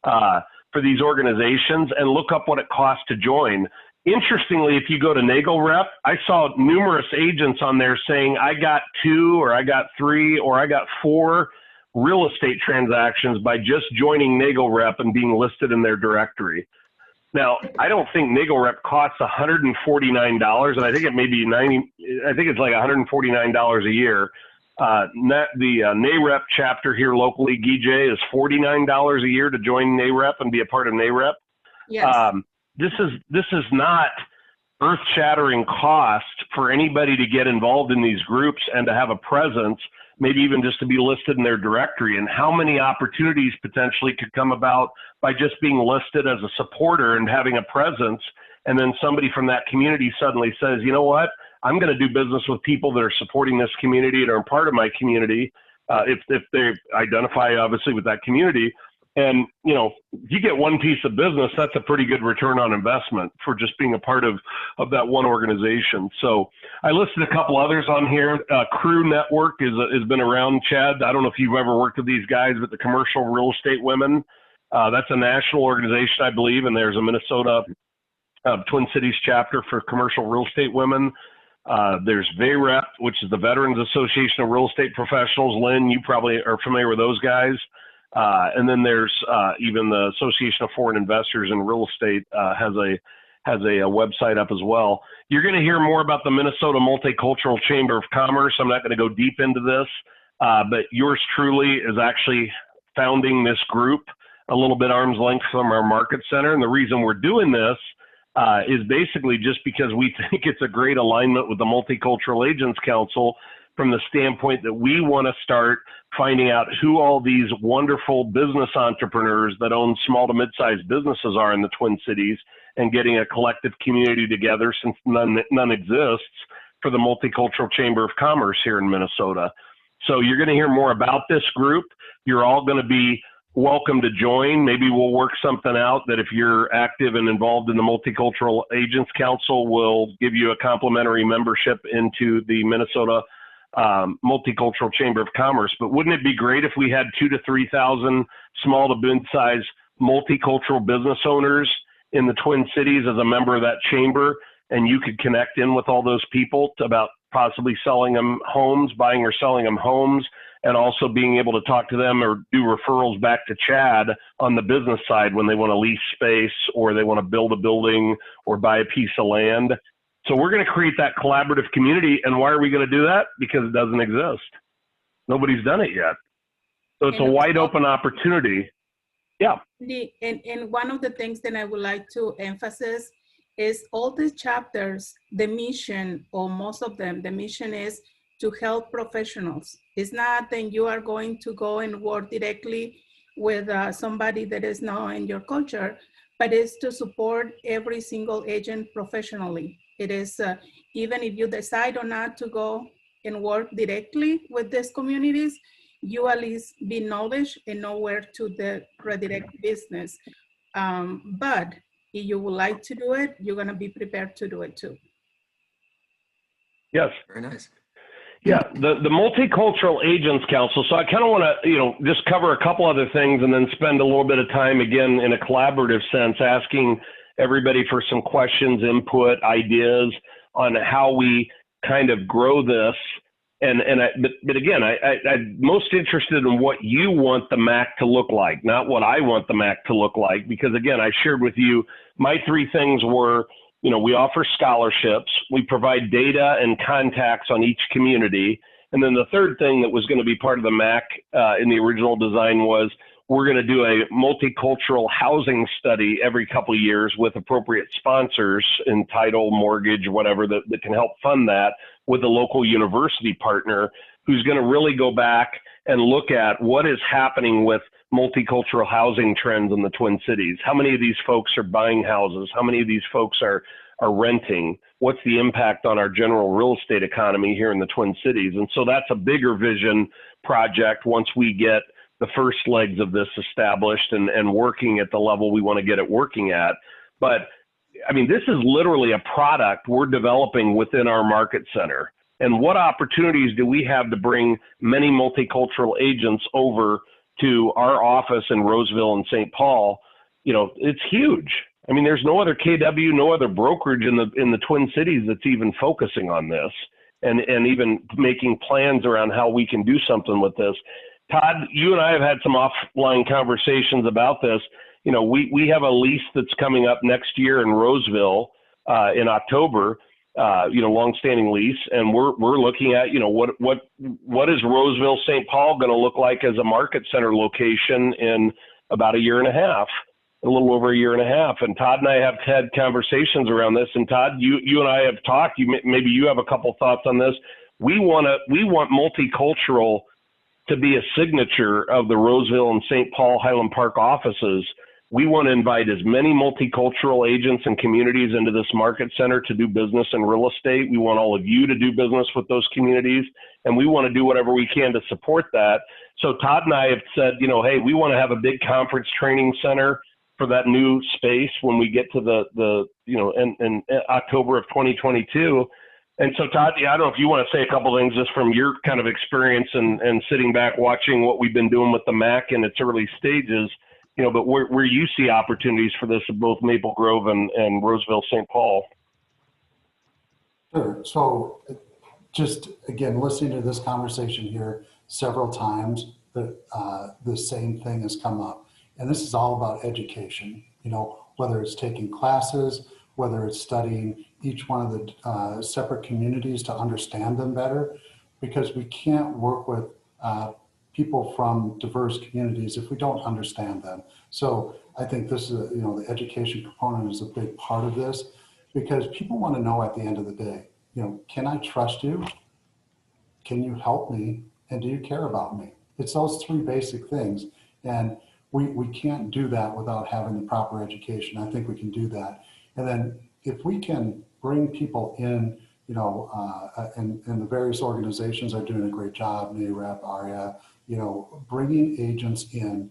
for these organizations and look up what it costs to join. Interestingly, if you go to NAGLREP, I saw numerous agents on there saying, I got 2 or I got 3 or I got 4 real estate transactions by just joining NAGLREP and being listed in their directory. Now, I don't think NAGLREP costs $149, and I think it may be I think it's like $149 a year. The NAREP chapter here locally, GJ, is $49 a year to join NAREP and be a part of NAREP. Yes. This is not earth-shattering cost for anybody to get involved in these groups and to have a presence, maybe even just to be listed in their directory, and how many opportunities potentially could come about by just being listed as a supporter and having a presence. And then somebody from that community suddenly says, you know what, I'm going to do business with people that are supporting this community and are part of my community, if they identify obviously with that community. And, if you get one piece of business, that's a pretty good return on investment for just being a part of that one organization. So I listed a couple others on here. Crew Network has been around, Chad. I don't know if you've ever worked with these guys, but the Commercial Real Estate Women, that's a national organization, I believe, and there's a Minnesota Twin Cities chapter for Commercial Real Estate Women. There's VAREP, which is the Veterans Association of Real Estate Professionals. Lynn, you probably are familiar with those guys. And then there's even the Association of Foreign Investors in Real Estate has a website up as well. You're going to hear more about the Minnesota Multicultural Chamber of Commerce. I'm not going to go deep into this, but yours truly is actually founding this group a little bit arm's length from our market center. And the reason we're doing this is basically just because we think it's a great alignment with the Multicultural Agents Council from the standpoint that we want to start finding out who all these wonderful business entrepreneurs that own small to mid-sized businesses are in the Twin Cities and getting a collective community together, since none exists, for the Multicultural Chamber of Commerce here in Minnesota. So you're going to hear more about this group. You're all going to be welcome to join. Maybe we'll work something out that if you're active and involved in the Multicultural Agents Council, we'll give you a complimentary membership into the Minnesota Multicultural Chamber of Commerce. But wouldn't it be great if we had 2,000 to 3,000 small to mid-sized multicultural business owners in the Twin Cities as a member of that chamber, and you could connect in with all those people about possibly selling them homes, buying or selling them homes, and also being able to talk to them or do referrals back to Chad on the business side when they want to lease space or they want to build a building or buy a piece of land. So we're going to create that collaborative community. And why are we going to do that? Because it doesn't exist. Nobody's done it yet. So it's a wide open opportunity. Yeah. And one of the things that I would like to emphasize is all these chapters, the mission, or most of them, the mission is to help professionals. It's not that you are going to go and work directly with somebody that is not in your culture, but it's to support every single agent professionally. It is, even if you decide or not to go and work directly with these communities, you at least be knowledge and know where to redirect business. But if you would like to do it, you're gonna be prepared to do it too. Yes. Very nice. Yeah, the Multicultural Agents Council. So I kind of want to, just cover a couple other things and then spend a little bit of time again in a collaborative sense, asking everybody for some questions, input, ideas on how we kind of grow this. But again, I'm most interested in what you want the MAC to look like, not what I want the MAC to look like. Because again, I shared with you, my three things were, we offer scholarships, we provide data and contacts on each community. And then the third thing that was going to be part of the MAC in the original design was we're going to do a multicultural housing study every couple of years with appropriate sponsors in title, mortgage, whatever, that can help fund that with a local university partner who's going to really go back and look at what is happening with multicultural housing trends in the Twin Cities. How many of these folks are buying houses? How many of these folks are renting? What's the impact on our general real estate economy here in the Twin Cities? And so that's a bigger vision project once we get the first legs of this established and working at the level we want to get it working at. But I mean, this is literally a product we're developing within our market center. And what opportunities do we have to bring many multicultural agents over to our office in Roseville and St. Paul? It's huge. I mean, there's no other KW, no other brokerage in the Twin Cities that's even focusing on this and even making plans around how we can do something with this. Todd, you and I have had some offline conversations about this. We have a lease that's coming up next year in Roseville in October, longstanding lease, and we're looking at, what is Roseville, St. Paul going to look like as a market center location in about a year and a half, a little over a year and a half. And Todd and I have had conversations around this. And Todd, you and I have talked. Maybe you have a couple thoughts on this. We want multicultural to be a signature of the Roseville and St. Paul Highland Park offices. We want to invite as many multicultural agents and communities into this market center to do business in real estate. We want all of you to do business with those communities, and we want to do whatever we can to support that. So Todd and I have said, hey, we want to have a big conference training center for that new space when we get to in October of 2022. And so Todd, I don't know if you want to say a couple of things just from your kind of experience and sitting back watching what we've been doing with the MAC in its early stages, but where you see opportunities for this at both Maple Grove and Roseville, St. Paul. Sure. So just, again, listening to this conversation here several times, the same thing has come up. And this is all about education, whether it's taking classes, whether it's studying each one of the separate communities to understand them better, because we can't work with people from diverse communities if we don't understand them. So I think this is, the education component is a big part of this, because people want to know at the end of the day, can I trust you? Can you help me? And do you care about me? It's those three basic things. And we can't do that without having the proper education. I think we can do that. And then if we can bring people in, and the various organizations are doing a great job, NAREP, ARIA, bringing agents in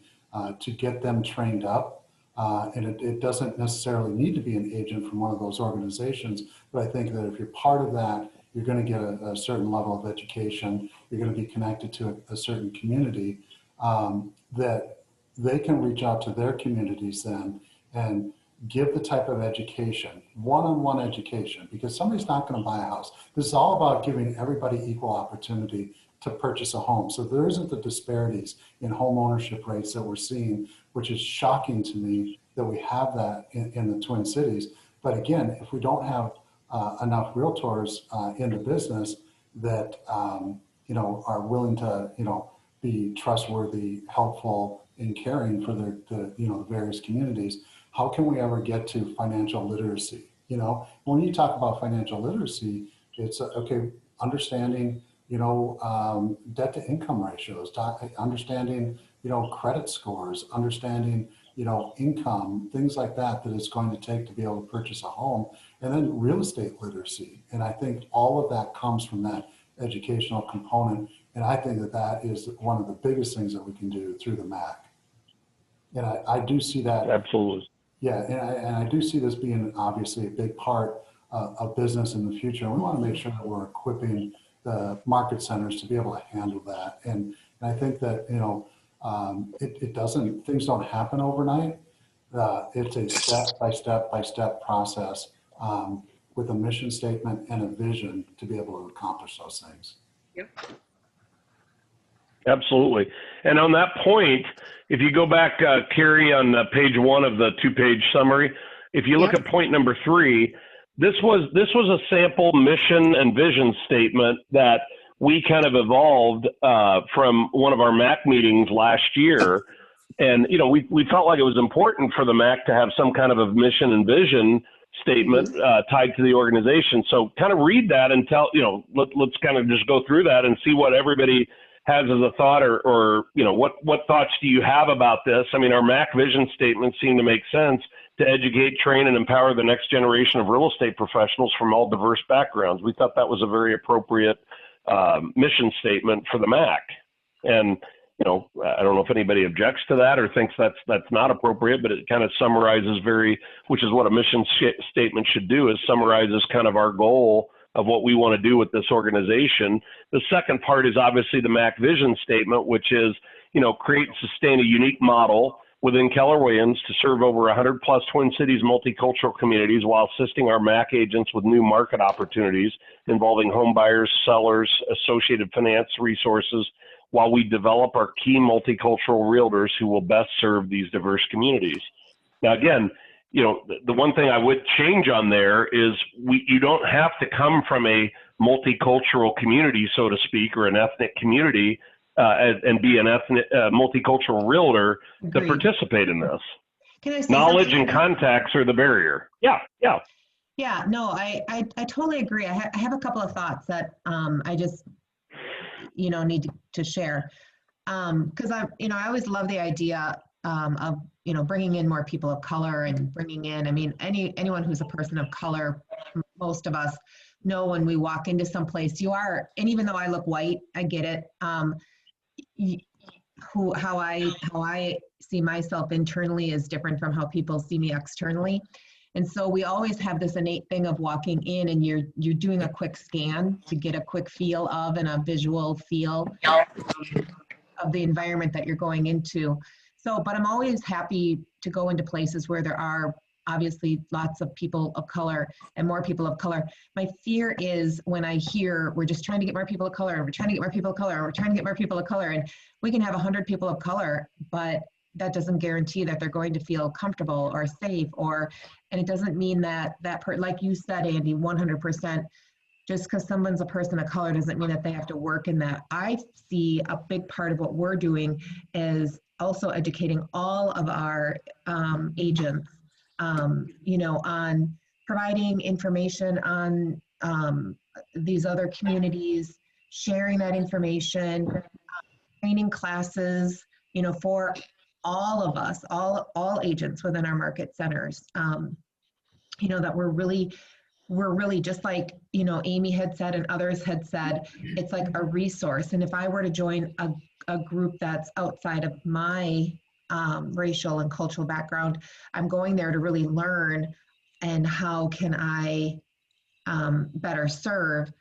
to get them trained up. And it doesn't necessarily need to be an agent from one of those organizations, but I think that if you're part of that, you're going to get a certain level of education. You're going to be connected to a certain community that they can reach out to their communities then and give the type of education, one-on-one education, because somebody's not going to buy a house. This is all about giving everybody equal opportunity to purchase a home. So there isn't the disparities in home ownership rates that we're seeing, which is shocking to me that we have that in the Twin Cities. But again, if we don't have enough realtors in the business that are willing to be trustworthy, helpful, and caring for the various communities, how can we ever get to financial literacy? When you talk about financial literacy, it's okay, understanding debt to income ratios, understanding credit scores, understanding income, things like that it's going to take to be able to purchase a home, and then real estate literacy. And I think all of that comes from that educational component. And I think that that is one of the biggest things that we can do through the MAC. And I do see that. Absolutely. Yeah, and I do see this being obviously a big part of business in the future. And we want to make sure that we're equipping the market centers to be able to handle that. And I think that, you know, things don't happen overnight. It's a step-by-step process with a mission statement and a vision to be able to accomplish those things. Yep. Absolutely. And on that point, if you go back, Carrie, on page 1 of the 2-page summary, if you look at point number 3, this was a sample mission and vision statement that we kind of evolved from one of our MAC meetings last year. And, you know, we felt like it was important for the MAC to have some kind of a mission and vision statement tied to the organization. So kind of read that and tell, you know, let's kind of just go through that and see what everybody has as a thought, or you know, what thoughts do you have about this? I mean, our MAC vision statements seem to make sense: to educate, train, and empower the next generation of real estate professionals from all diverse backgrounds. We thought that was a very appropriate mission statement for the MAC. And, you know, I don't know if anybody objects to that or thinks that's not appropriate, but it kind of summarizes which is what a mission statement should do, is summarizes kind of our goal of what we want to do with this organization. The second part is obviously the MAC vision statement, which is, you know, create and sustain a unique model within Keller Williams to serve over 100 plus Twin Cities multicultural communities while assisting our MAC agents with new market opportunities involving home buyers, sellers, associated finance resources, while we develop our key multicultural realtors who will best serve these diverse communities. Now, again, you know, the one thing I would change on there is you don't have to come from a multicultural community, so to speak, or an ethnic community and be an ethnic multicultural realtor to participate in this. Can I say knowledge something? and contacts are the barrier. Yeah. Yeah, no, I totally agree. I have a couple of thoughts that I just, you know, need to share. Because I always love the idea of, you know, bringing in more people of color and bringing in, I mean, anyone who's a person of color, most of us know when we walk into some place, you are, and even though I look white, I get it. How I see myself internally is different from how people see me externally. And so we always have this innate thing of walking in and you're doing a quick scan to get a quick feel of and a visual feel of the environment that you're going into. So, but I'm always happy to go into places where there are obviously lots of people of color and more people of color. My fear is when I hear we're just trying to get more people of color, and we're trying to get more people of color, and we're trying to get more people of color, and we can have 100 people of color, but that doesn't guarantee that they're going to feel comfortable or safe, and it doesn't mean that like you said, Andy, 100%, just because someone's a person of color doesn't mean that they have to work in that. I see a big part of what we're doing is also educating all of our agents, you know, on providing information on these other communities, sharing that information, training classes, you know, for all of us, all agents within our market centers, you know, that we're really just like, you know, Amy had said and others had said, it's like a resource. And if I were to join a group that's outside of my racial and cultural background, I'm going there to really learn and how can I better serve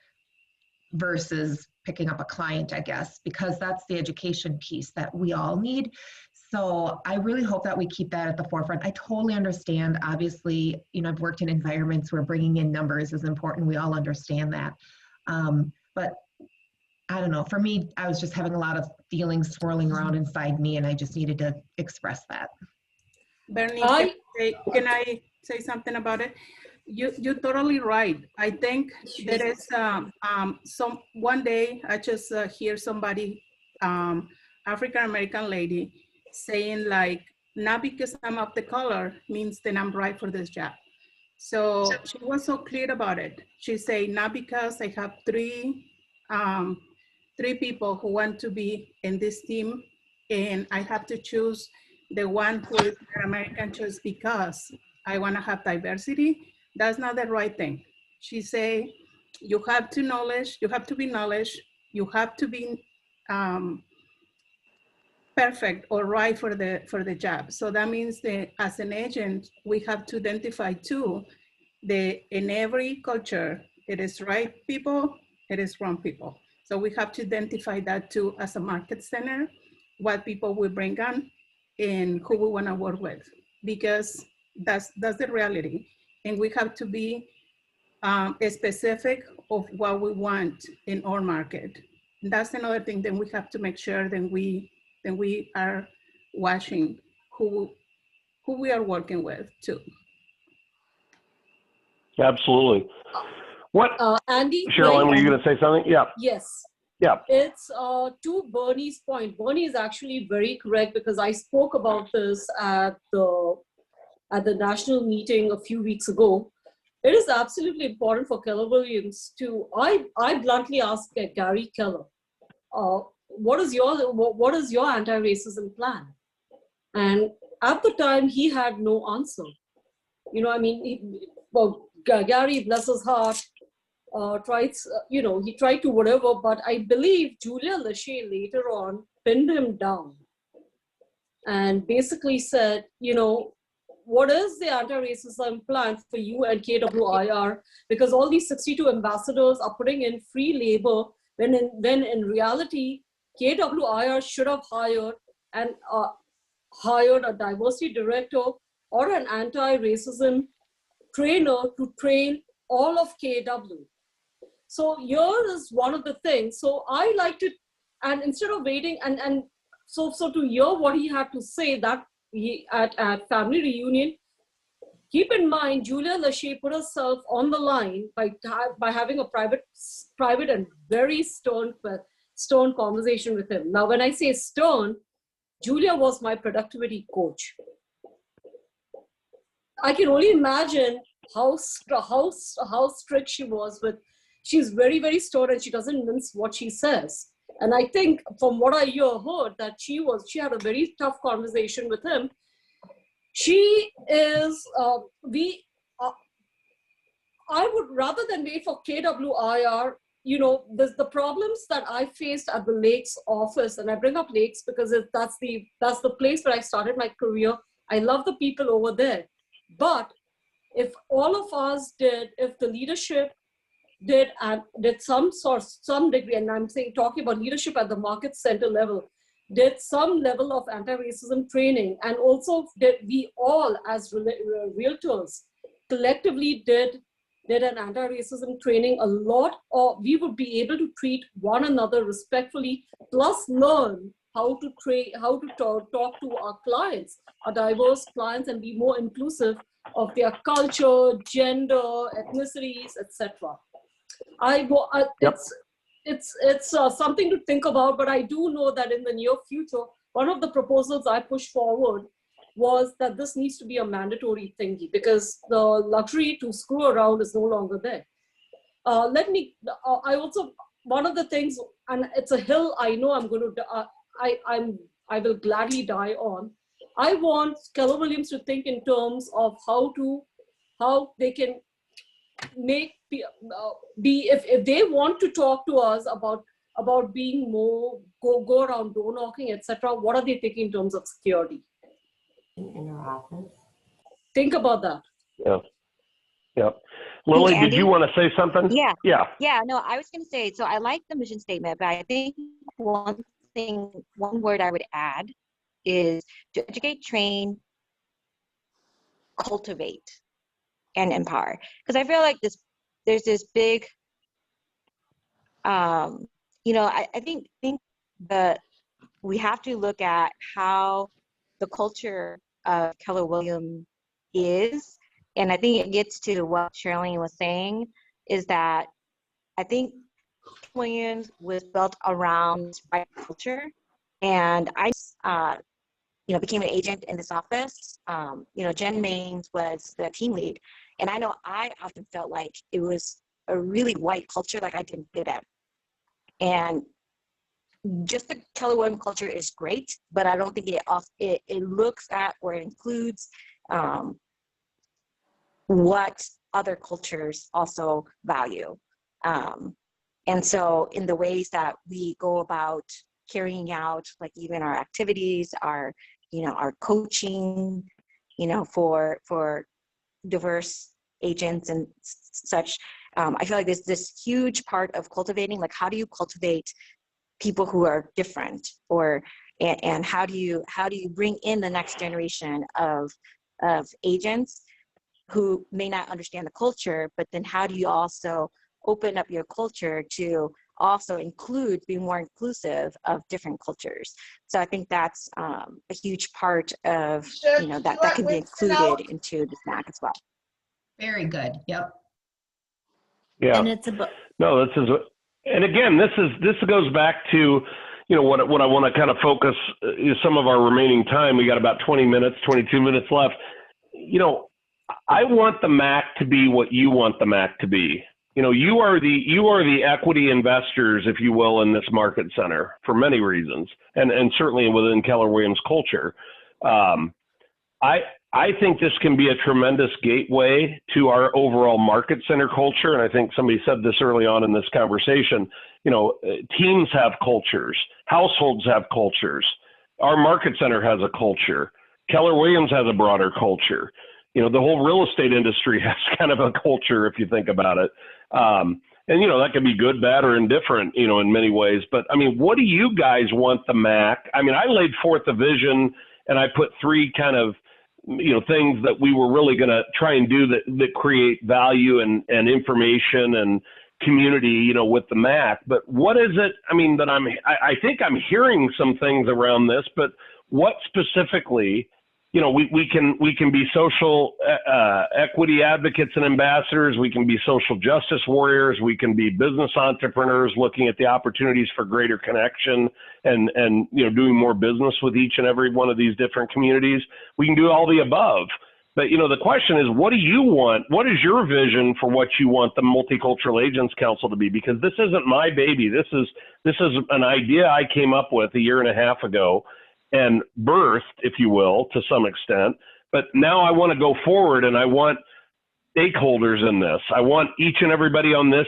versus picking up a client, I guess, because that's the education piece that we all need. So I really hope that we keep that at the forefront. I totally understand, obviously, you know, I've worked in environments where bringing in numbers is important. We all understand that. But I don't know, for me, I was just having a lot of feelings swirling around inside me and I just needed to express that. Bernie, can I say something about it? You're totally right. I think there is one day I just hear somebody, African-American lady, saying like, not because I'm of the color means that I'm right for this job. So she was so clear about it. She said, not because I have three people who want to be in this team and I have to choose the one who is American just because I want to have diversity. That's not the right thing. She say, you have to knowledge, you have to be knowledge, you have to be perfect or right for the job. So that means that as an agent, we have to identify too, in every culture, it is right people, it is wrong people. So we have to identify that too as a market center, what people we bring on and who we wanna work with, because that's the reality. And we have to be specific of what we want in our market. And that's another thing that we have to make sure that we are watching who we are working with too. Absolutely. What, Andy? Sherilyn, were you going to say something? Yeah. Yes. Yeah. It's to Bernie's point. Bernie is actually very correct, because I spoke about this at the national meeting a few weeks ago. It is absolutely important for Keller Williams to, I bluntly asked Gary Keller, what is your anti-racism plan? And at the time, he had no answer. You know, I mean, Gary, bless his heart, he tried to whatever, but I believe Julia Lachey later on pinned him down and basically said, you know, what is the anti-racism plan for you and KWIR? Because all these 62 ambassadors are putting in free labor when in reality, KWIR should have hired a diversity director or an anti-racism trainer to train all of KW. So here is one of the things. So I like to, and instead of waiting, and so to hear what he had to say that he at family reunion, keep in mind, Julia Lachey put herself on the line by having a private and very stern conversation with him. Now, when I say stern, Julia was my productivity coach. I can only imagine how strict she was with. She's very, very stern, and she doesn't mince what she says. And I think from what I heard that she had a very tough conversation with him. She is, I would, rather than wait for KWIR, you know, there's the problems that I faced at the Lakes office, and I bring up Lakes because that's the place where I started my career. I love the people over there. But if all of us if the leadership did some degree, and I'm talking about leadership at the market center level, did some level of anti-racism training, and also that we all as realtors collectively did an anti-racism training a lot, or we would be able to treat one another respectfully, plus learn how to talk to our clients, our diverse clients, and be more inclusive of their culture, gender, ethnicities, etc. It's something to think about, but I do know that in the near future, one of the proposals I pushed forward was that this needs to be a mandatory thingy, because the luxury to screw around is no longer there. One of the things, and it's a hill I know I'm going to, I will gladly die on. I want Keller Williams to think in terms of how they can make if they want to talk to us about being more go around door knocking, etc. What are they thinking in terms of security? In our office. Think about that. Yeah. Lily, Hey, did you want to say something? Yeah. No, I was going to say, so I like the mission statement, but I think one word I would add is to educate, train, cultivate, and empower. Because I feel like there's this big, I think that we have to look at how the culture of Keller Williams is. And I think it gets to what Sherilyn was saying, is that I think Williams was built around right culture. And I became an agent in this office. Jen Maines was the team lead. And I know I often felt like it was a really white culture, like I didn't fit in. And just the Keller Williams culture is great, but I don't think it looks at or includes what other cultures also value. And so in the ways that we go about carrying out, like even our activities, our coaching, for diverse agents and such, I feel like there's this huge part of cultivating, like how do you cultivate people who are different, and how do you bring in the next generation of agents who may not understand the culture, but then how do you also open up your culture to also be more inclusive of different cultures. So I think that's a huge part of, that can be included into the SMAC as well. Very good. Yep. Yeah. And it's about, No, and again, this goes back to, what I want to kind of focus is some of our remaining time. We got about 22 minutes left. I want the MAC to be what you want the MAC to be. You are the equity investors, if you will, in this market center for many reasons, and certainly within Keller Williams culture. I think this can be a tremendous gateway to our overall market center culture. And I think somebody said this early on in this conversation, teams have cultures, households have cultures. Our market center has a culture. Keller Williams has a broader culture. The whole real estate industry has kind of a culture, if you think about it. And, that can be good, bad, or indifferent, in many ways. But, what do you guys want the MAC? I laid forth a vision, and I put three kind of, things that we were really going to try and do that create value and information and community, with the MAC. But what is it, that I think I'm hearing some things around this, but what specifically, we can be social equity advocates and ambassadors. We can be social justice warriors. We can be business entrepreneurs looking at the opportunities for greater connection and doing more business with each and every one of these different communities. We can do all the above. But, the question is, what do you want? What is your vision for what you want the Multicultural Agents Council to be? Because this isn't my baby. This is an idea I came up with a year and a half ago and birthed, if you will, to some extent. But now I want to go forward, and I want stakeholders in this. I want each and everybody on this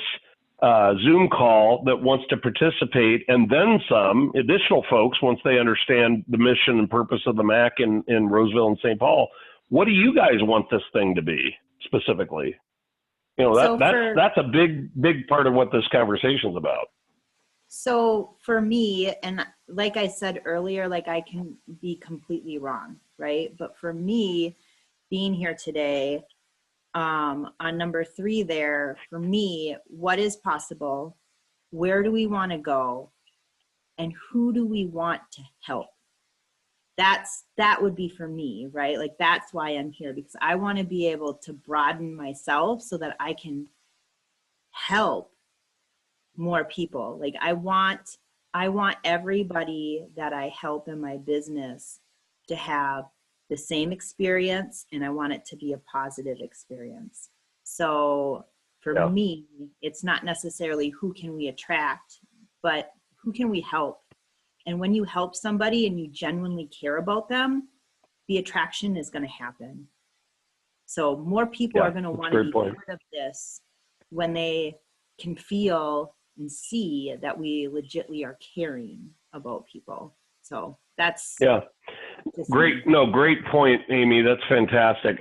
Zoom call that wants to participate, and then some additional folks once they understand the mission and purpose of the MAC in Roseville and St. Paul. What do you guys want this thing to be specifically? That's a big part of what this conversation is about. So for me, and like I said earlier, I can be completely wrong, right? But for me, being here today, on number 3 there, for me, what is possible? Where do we want to go? And who do we want to help? That would be for me, right? That's why I'm here, because I want to be able to broaden myself so that I can help more people. I want everybody that I help in my business to have the same experience, and I want it to be a positive experience. So for me, it's not necessarily who can we attract, but who can we help? And when you help somebody and you genuinely care about them, the attraction is going to happen. So more people are going to want to be part of this when they can feel and see that we legitimately are caring about people. So that's great. No, great point, Amy. That's fantastic.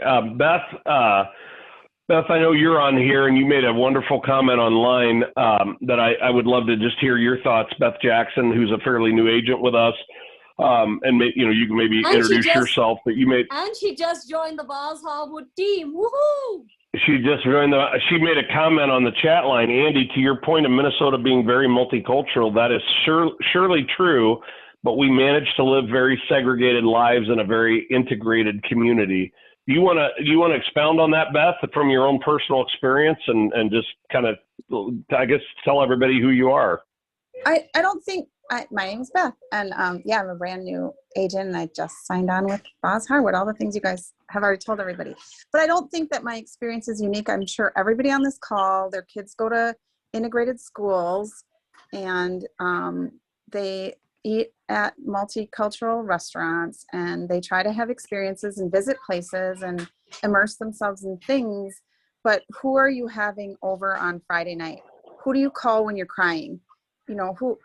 Beth, I know you're on here, and you made a wonderful comment online that I would love to just hear your thoughts. Beth Jackson, who's a fairly new agent with us, and you can maybe introduce yourself. But and she just joined the Baz Harwood team. Woohoo! She made a comment on the chat line. Andy, to your point of Minnesota being very multicultural, that is surely true, but we managed to live very segregated lives in a very integrated community. Do you want to expound on that, Beth, from your own personal experience and just kind of, I guess, tell everybody who you are? I don't think, my name's Beth, and I'm a brand new agent, and I just signed on with Baz Harwood, all the things you guys have already told everybody. But I don't think that my experience is unique. I'm sure everybody on this call, their kids go to integrated schools, and they eat at multicultural restaurants, and they try to have experiences and visit places and immerse themselves in things. But who are you having over on Friday night? who do you call when you're crying? You know, who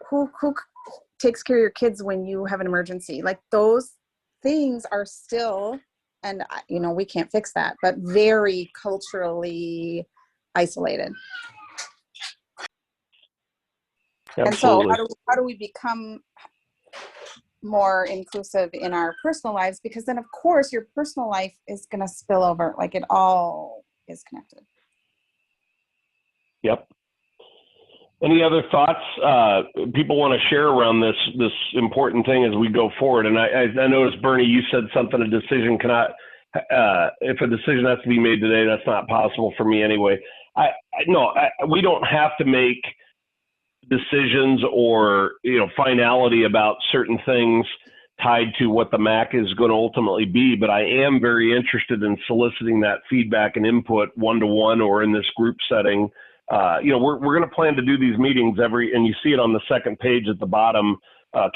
takes care of your kids when you have an emergency? Like those things are still, and you know, we can't fix that, but very culturally isolated. Absolutely. And so how do we become more inclusive in our personal lives? Because then of course your personal life is going to spill over, like it all is connected. Yep. Any other thoughts people want to share around this important thing as we go forward? And I noticed, Bernie, you said something, a decision cannot, if a decision has to be made today, that's not possible for me anyway. We don't have to make decisions or, you know, finality about certain things tied to what the MAC is going to ultimately be, but I am very interested in soliciting that feedback and input one-to-one or in this group setting. You know, we're going to plan to do these meetings and you see it on the second page at the bottom,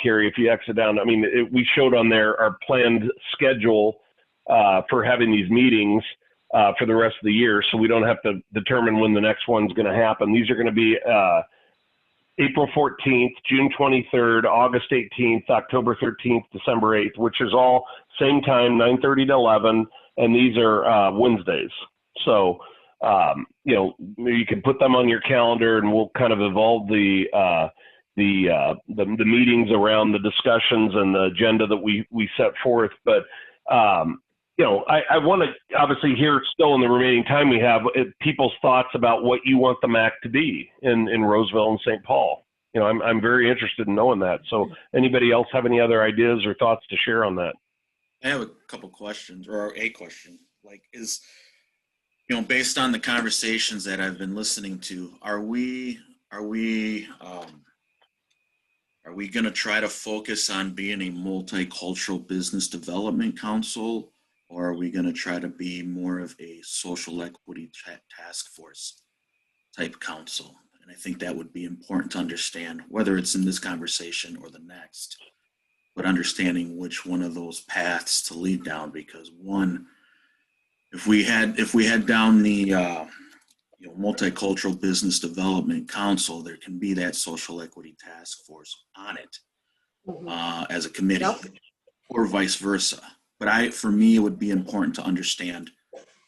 Carrie, if you exit down. I mean, we showed on there our planned schedule for having these meetings for the rest of the year, so we don't have to determine when the next one's going to happen. These are going to be April 14th, June 23rd, August 18th, October 13th, December 8th, which is all same time, 9:30 to 11, and these are Wednesdays. So, you know, you can put them on your calendar, and we'll kind of evolve the meetings around the discussions and the agenda that we set forth. But you know, I want to obviously hear still in the remaining time we have people's thoughts about what you want the MAC to be in Roseville and St. Paul. You know, I'm very interested in knowing that. So anybody else have any other ideas or thoughts to share on that? I have a couple questions, or a question. Like, is, you know, based on the conversations that I've been listening to, are we going to try to focus on being a multicultural business development council, or are we going to try to be more of a social equity task force type council? And I think that would be important to understand, whether it's in this conversation or the next, but understanding which one of those paths to lead down. Because one, if we head down the you know, multicultural business development council, there can be that social equity task force on it as a committee, or vice versa. But for me, it would be important to understand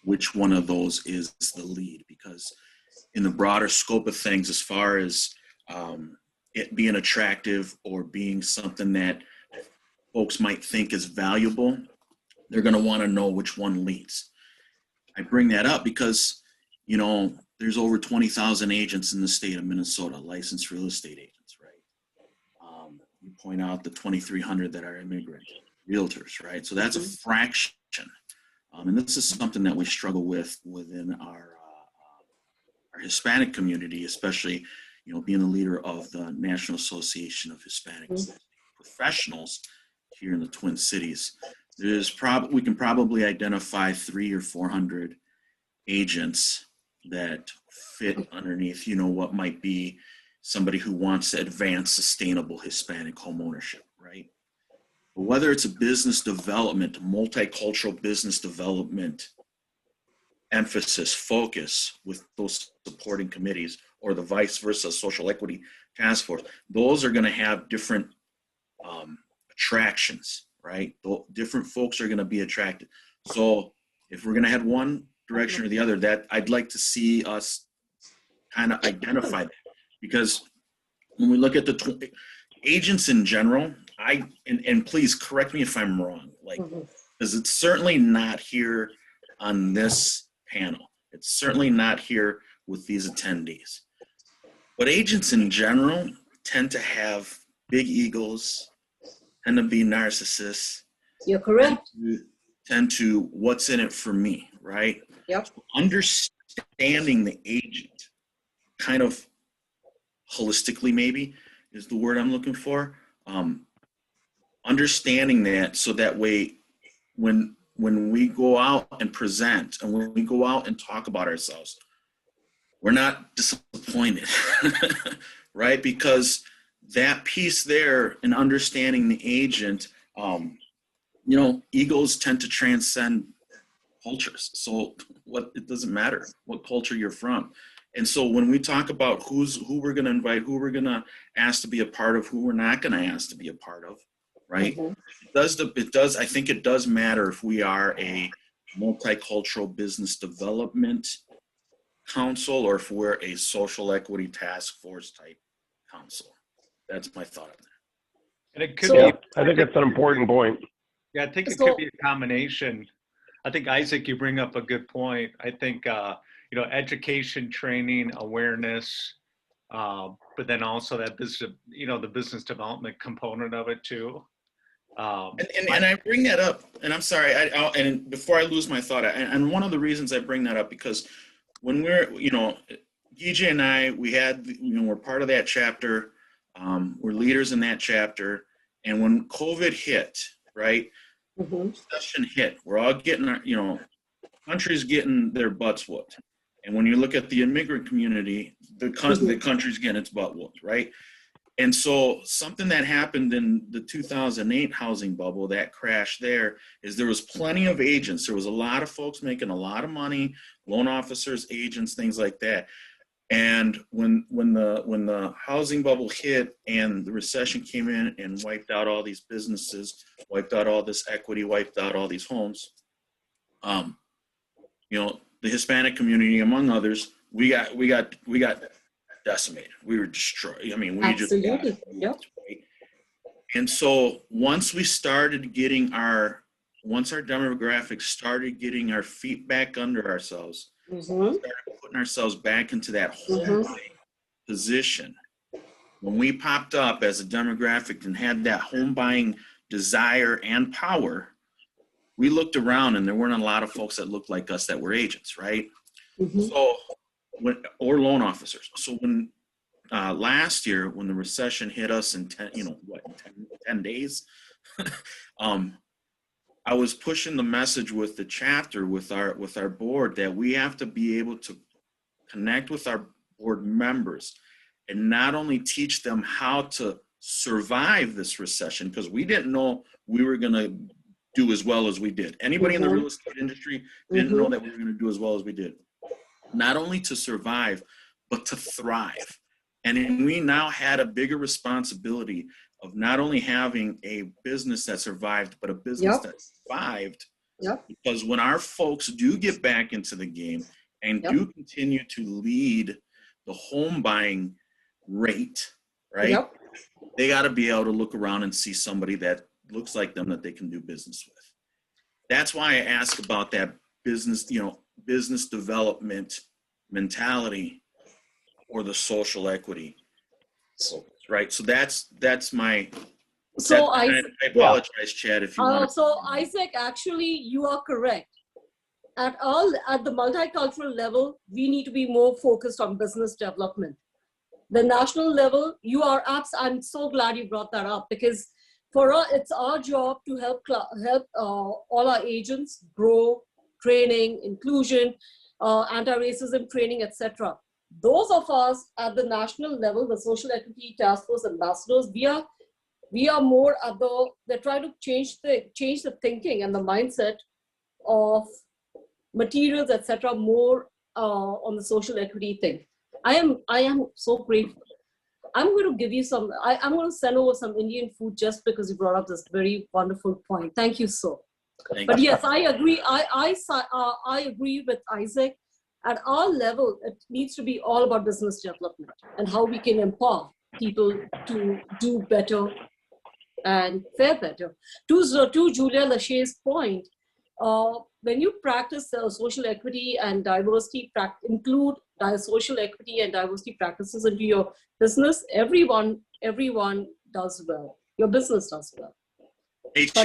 which one of those is the lead, because in the broader scope of things, as far as it being attractive or being something that folks might think is valuable, they're going to want to know which one leads. I bring that up because, you know, there's over 20,000 agents in the state of Minnesota, licensed real estate agents, right? You point out the 2,300 that are immigrant realtors, right? So that's a fraction. And this is something that we struggle with within our Hispanic community, especially, you know, being the leader of the National Association of Hispanic Professionals here in the Twin Cities. We can probably identify 300 or 400 agents that fit underneath, you know, what might be somebody who wants to advance sustainable Hispanic home ownership, right? But whether it's a business development, multicultural business development emphasis, focus with those supporting committees, or the vice versa, social equity task force, those are going to have different attractions, right? Different folks are going to be attracted. So if we're going to head one direction or the other, that I'd like to see us kind of identify that, because when we look at the agents in general, and please correct me if I'm wrong, like, because it's certainly not here on this panel. It's certainly not here with these attendees. But agents in general tend to have big egos, tend to be narcissists. You're correct. Tend to what's in it for me, right? Yep. Understanding the agent kind of holistically, maybe is the word I'm looking for. Understanding that, so that way when we go out and present and when we go out and talk about ourselves, we're not disappointed, right? Because that piece there in understanding the agent, you know, egos tend to transcend cultures. So it doesn't matter what culture you're from. And so when we talk about who we're going to invite, who we're going to ask to be a part of, who we're not going to ask to be a part of, right? I think it does matter if we are a multicultural business development council or if we're a social equity task force type council. That's my thought on that. And it could Yeah, be, I think that's an important point. yeah, I think it could be a combination. I think, Isaac, you bring up a good point. I think, you know, education, training, awareness, but then also that business, you know, the business development component of it too. And I bring that up, and I'm sorry, and before I lose my thought, and one of the reasons I bring that up, because when we're, you know, DJ and I, we had, you know, we're part of that chapter, we're leaders in that chapter, and when COVID hit, right, recession hit, we're all getting, you know, country's getting their butts whooped. And when you look at the immigrant community, the country's getting its butt whooped, right? And so something that happened in the 2008 housing bubble, that crash there, is there was plenty of agents. There was a lot of folks making a lot of money, loan officers, agents, things like that. And when the housing bubble hit and the recession came in and wiped out all these businesses, wiped out all this equity, wiped out all these homes, you know, the Hispanic community, among others, we got decimated. We were destroyed. I mean, we Absolutely. Yep. right? And so once we started getting once our demographics started getting our feet back under ourselves, started putting ourselves back into that home position. When we popped up as a demographic and had that home buying desire and power, we looked around and there weren't a lot of folks that looked like us that were agents, right? So or loan officers. So when last year, when the recession hit us in 10 days, I was pushing the message with the chapter, with our board, that we have to be able to connect with our board members and not only teach them how to survive this recession, because we didn't know we were going to do as well as we did. Anybody in the real estate industry didn't know that we were going to do as well as we did. Not only to survive, but to thrive. And we now had a bigger responsibility of not only having a business that survived, but a business that survived. Because when our folks do get back into the game and do continue to lead the home buying rate, right? They got to be able to look around and see somebody that looks like them that they can do business with. That's why I ask about that business, you know, business development mentality or the social equity, right? So that's my. So I apologize, Chad, if you want. So Isaac, actually, you are correct. At the multicultural level, we need to be more focused on business development. The national level, I'm so glad you brought that up, because for us, it's our job to help all our agents grow, training, inclusion, anti-racism training, etc. Those of us at the national level, the Social Equity Task Force ambassadors, we are more they're trying to change the thinking and the mindset of materials, etc., more on the social equity thing. I am so grateful. I'm going to give you some, I'm going to send over some Indian food just because you brought up this very wonderful point. Thank you so. But yes, I agree. I agree with Isaac. At our level, it needs to be all about business development and how we can empower people to do better and fare better. To Julia Lachey's point, when you practice social equity and diversity, include social equity and diversity practices into your business, everyone does well. Your business does well. Hey, But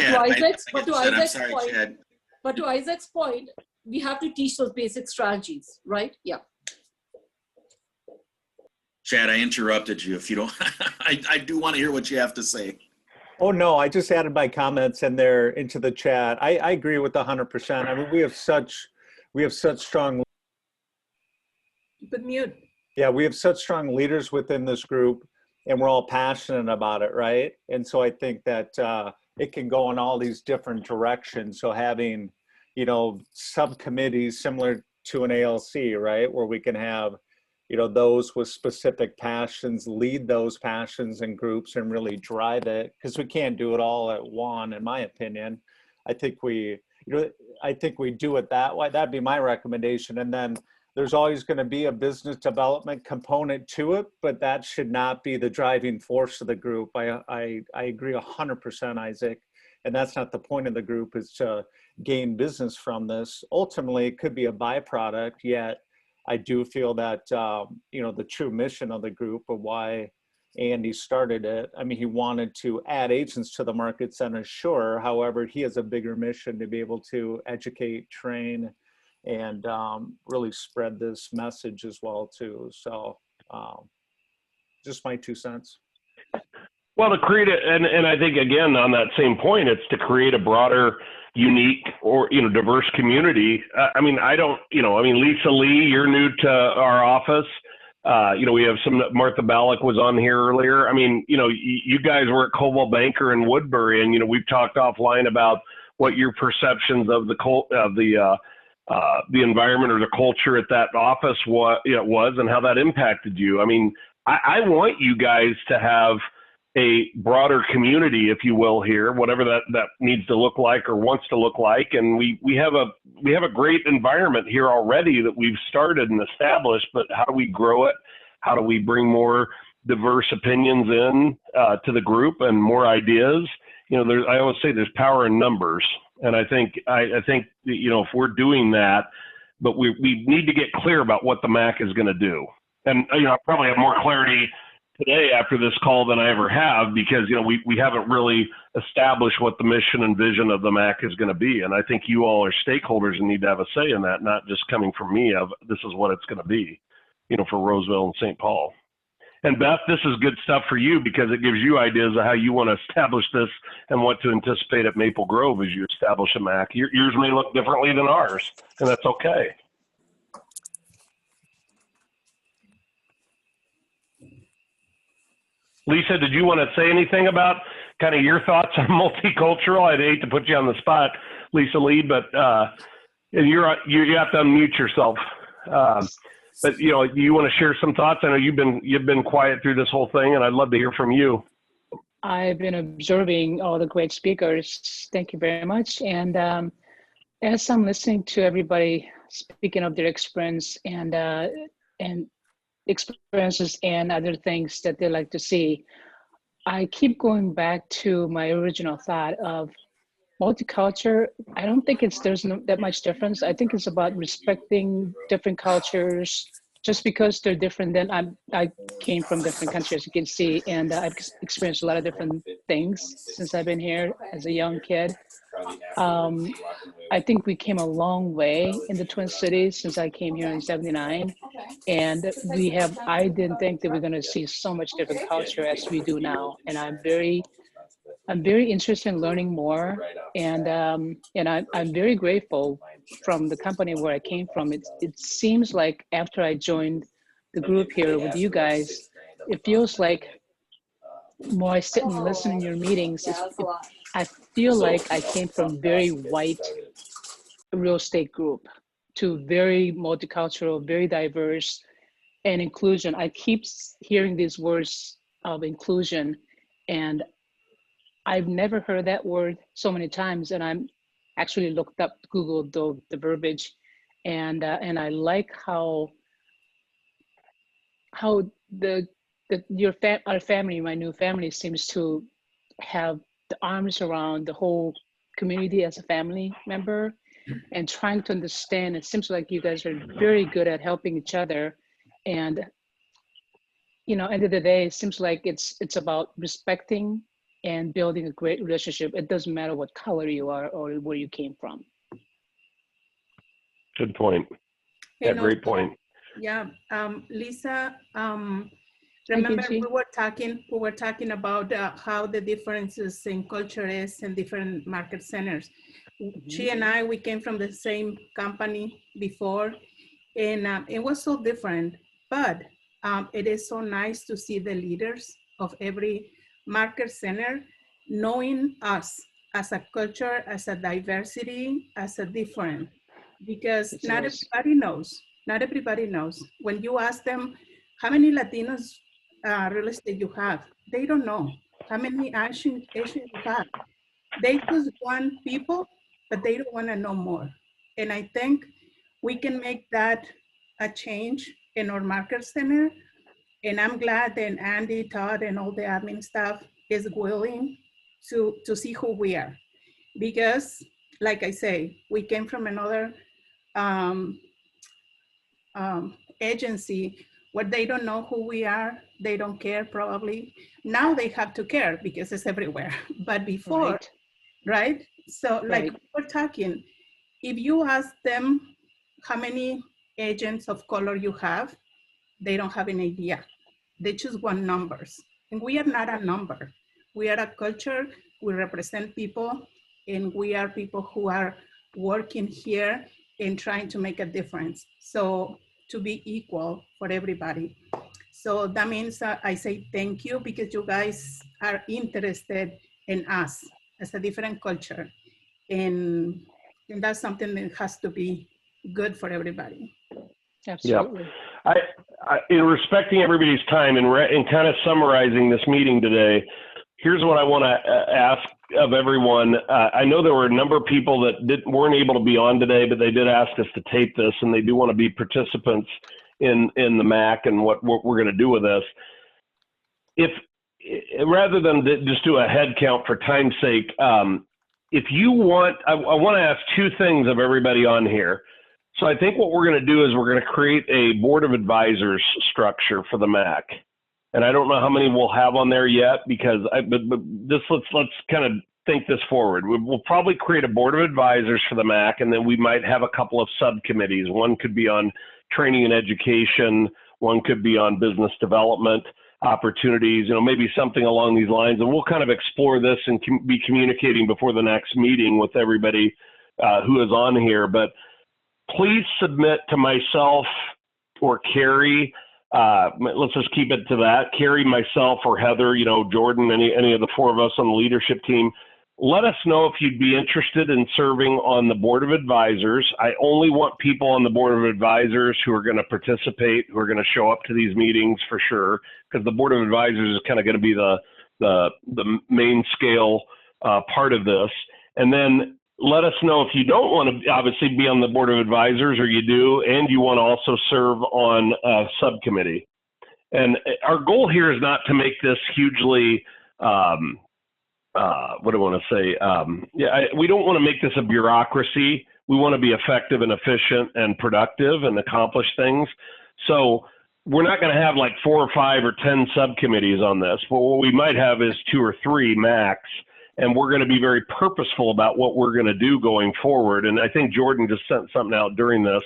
to Isaac's point, we have to teach those basic strategies, right? Yeah. Chad, I interrupted you. If you don't, I do want to hear what you have to say. Oh no, I just added my comments in there into the chat. I agree with 100%. I mean, we have such strong. But mute. Yeah, we have such strong leaders within this group, and we're all passionate about it, right? And so I think that it can go in all these different directions. So having, you know, subcommittees similar to an ALC, right, where we can have, those with specific passions, lead those passions in groups and really drive it, because we can't do it all at one, in my opinion. I think we do it that way. That'd be my recommendation. And then there's always going to be a business development component to it, but that should not be the driving force of the group. I agree 100%, Isaac. And that's not the point of the group, is to gain business from this. Ultimately, it could be a byproduct, yet I do feel that, the true mission of the group, of why Andy started it, I mean, he wanted to add agents to the market center, sure. However, he has a bigger mission to be able to educate, train, and really spread this message as well, too. So just my 2 cents. Well, to create it, and I think, again, on that same point, it's to create a broader, unique, or, diverse community. Lisa Lee, you're new to our office. We have Martha Ballack was on here earlier. You guys were at Coldwell Banker in Woodbury, and, we've talked offline about what your perceptions of the environment or the culture at that office was and how that impacted you. I want you guys to have a broader community, if you will, here, whatever that needs to look like or wants to look like. And we have a great environment here already that we've started and established, but how do we grow it? How do we bring more diverse opinions in to the group and more ideas? I always say there's power in numbers. And I think if we're doing that, but we need to get clear about what the MAC is going to do. And, I probably have more clarity today after this call than I ever have, because, we haven't really established what the mission and vision of the MAC is going to be. And I think you all are stakeholders and need to have a say in that, not just coming from me of this is what it's going to be, for Roseville and St. Paul. And Beth, this is good stuff for you because it gives you ideas of how you want to establish this and what to anticipate at Maple Grove as you establish a MAC. Yours may look differently than ours, and that's okay. Lisa, did you want to say anything about kind of your thoughts on multicultural? I'd hate to put you on the spot, Lisa Lee, but you have to unmute yourself. But you want to share some thoughts? I know you've been quiet through this whole thing, and I'd love to hear from you. I've been observing all the great speakers. Thank you very much. And as I'm listening to everybody speaking of their experience and experiences and other things that they like to see, I keep going back to my original thought of multicultural. I don't think there's not that much difference. I think it's about respecting different cultures. Just because they're different, then I came from different countries, as you can see, and I've experienced a lot of different things since I've been here as a young kid. I think we came a long way in the Twin Cities since I came here in '79, and I didn't think that we're going to see so much different culture as we do now, and I'm very interested in learning more, and I'm very grateful from the company where I came from. It seems like after I joined the group here with you guys, it feels like more I sit and listen in your meetings, I feel like I came from very white real estate group to very multicultural, very diverse, and inclusion. I keep hearing these words of inclusion, and I've never heard that word so many times, and I'm actually looked up, Googled the verbiage, and I like how our family, my new family, seems to have the arms around the whole community as a family member and trying to understand. It seems like you guys are very good at helping each other, and end of the day, it seems like it's about respecting and building a great relationship. It doesn't matter what color you are or where you came from. Good point. Yeah, great point. Yeah, Lisa, remember we were talking about how the differences in culture is in different market centers. Mm-hmm. She and we came from the same company before, and it was so different, but it is so nice to see the leaders of every market center knowing us as a culture, as a diversity, as a different, because not everybody knows. Not everybody knows. When you ask them, how many Latinos real estate you have? They don't know. How many Asian you have? They just want people, but they don't want to know more. And I think we can make that a change in our market center. And I'm glad that Andy, Todd, and all the admin staff is willing to see who we are. Because, like I say, we came from another agency where they don't know who we are. They don't care probably. Now they have to care because it's everywhere. But before, right? So like we're talking, if you ask them how many agents of color you have, they don't have an idea. They just want numbers. And we are not a number. We are a culture, we represent people, and we are people who are working here and trying to make a difference. So to be equal for everybody. So that means I say thank you because you guys are interested in us as a different culture. And that's something that has to be good for everybody. Absolutely. Yeah. In respecting everybody's time and kind of summarizing this meeting today, here's what I want to ask of everyone. I know there were a number of people that weren't able to be on today, but they did ask us to tape this, and they do want to be participants in the MAC and what we're going to do with this. If rather than just do a head count for time's sake, if you want, I want to ask two things of everybody on here. So I think what we're going to do is we're going to create a board of advisors structure for the MAC. And I don't know how many we'll have on there yet because but let's kind of think this forward. We'll probably create a board of advisors for the MAC, and then we might have a couple of subcommittees. One could be on training and education. One could be on business development opportunities, maybe something along these lines. And we'll kind of explore this and be communicating before the next meeting with everybody who is on here. But please submit to myself or Carrie. Let's just keep it to that. Carrie, myself, or Heather, Jordan, any of the four of us on the leadership team. Let us know if you'd be interested in serving on the board of advisors. I only want people on the board of advisors who are going to participate, who are going to show up to these meetings for sure, because the board of advisors is kind of going to be the main scale part of this. And then let us know if you don't want to obviously be on the board of advisors, or you do, and you want to also serve on a subcommittee. And our goal here is not to make this hugely, what do I want to say? We don't want to make this a bureaucracy. We want to be effective and efficient and productive and accomplish things. So we're not going to have like 4 or 5 or 10 subcommittees on this, but what we might have is 2 or 3 max. And we're going to be very purposeful about what we're going to do going forward. And I think Jordan just sent something out during this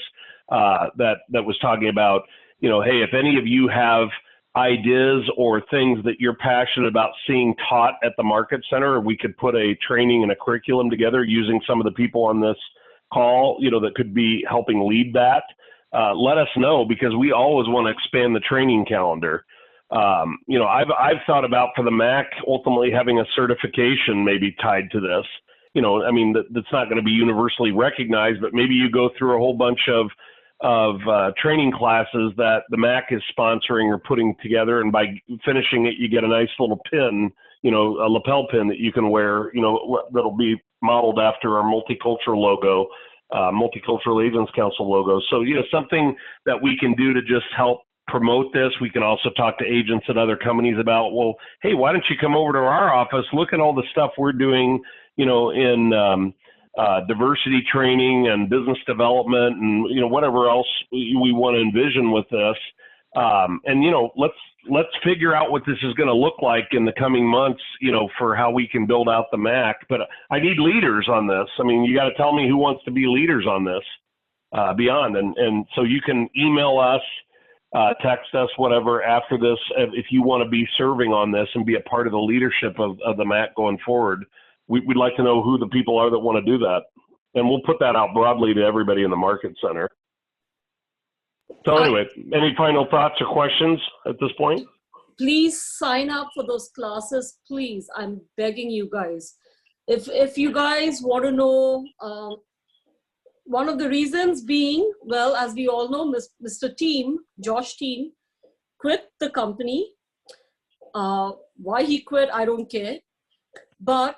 that was talking about, hey, if any of you have ideas or things that you're passionate about seeing taught at the Market Center, we could put a training and a curriculum together using some of the people on this call, that could be helping lead that. Let us know, because we always want to expand the training calendar. I've thought about for the MAC ultimately having a certification maybe tied to this. That's not going to be universally recognized, but maybe you go through a whole bunch of training classes that the MAC is sponsoring or putting together, and by finishing it, you get a nice little pin, a lapel pin that you can wear, that'll be modeled after our multicultural logo, Multicultural Agents Council logo. So, something that we can do to just help promote this. We can also talk to agents at other companies about, well, hey, why don't you come over to our office? Look at all the stuff we're doing, in diversity training and business development and, whatever else we want to envision with this. Let's figure out what this is going to look like in the coming months, for how we can build out the MAC. But I need leaders on this. You got to tell me who wants to be leaders on this beyond. And so you can email us, text us, whatever, after this, if you want to be serving on this and be a part of the leadership of the MAC going forward. We'd like to know who the people are that want to do that. And we'll put that out broadly to everybody in the Market Center. So anyway, any final thoughts or questions at this point? Please sign up for those classes, please. I'm begging you guys. If you guys want to know one of the reasons being, well, as we all know, Mr. Team, Josh Team, quit the company. Why he quit, I don't care. But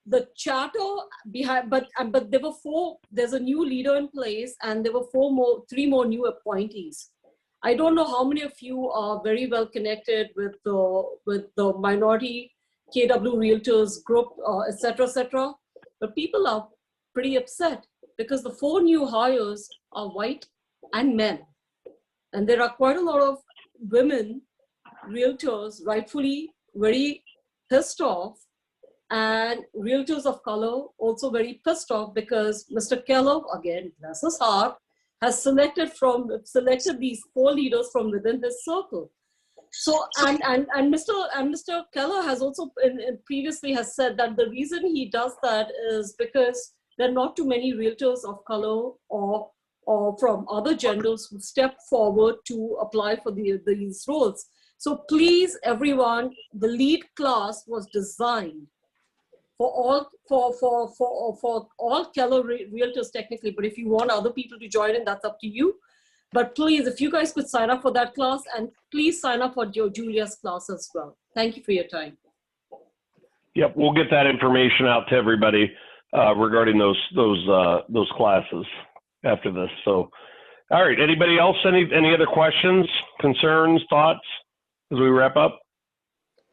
the charter behind, but there were there's a new leader in place, and there were three more new appointees. I don't know how many of you are very well connected with the minority KW Realtors group, et cetera, but people are pretty upset because the 4 new hires are white and men. And there are quite a lot of women realtors rightfully very pissed off, and realtors of color also very pissed off because Mr. Keller, again, bless his heart, has selected these 4 leaders from within his circle. So, and Mr. Keller has also previously has said that the reason he does that is because there are not too many realtors of color or from other genders who step forward to apply for these roles. So please, everyone, the lead class was designed for all Keller realtors technically, but if you want other people to join in, that's up to you. But please, if you guys could sign up for that class, and please sign up for Julia's class as well. Thank you for your time. Yep, we'll get that information out to everybody regarding those classes after this. So, all right, anybody else? Any other questions, concerns, thoughts as we wrap up?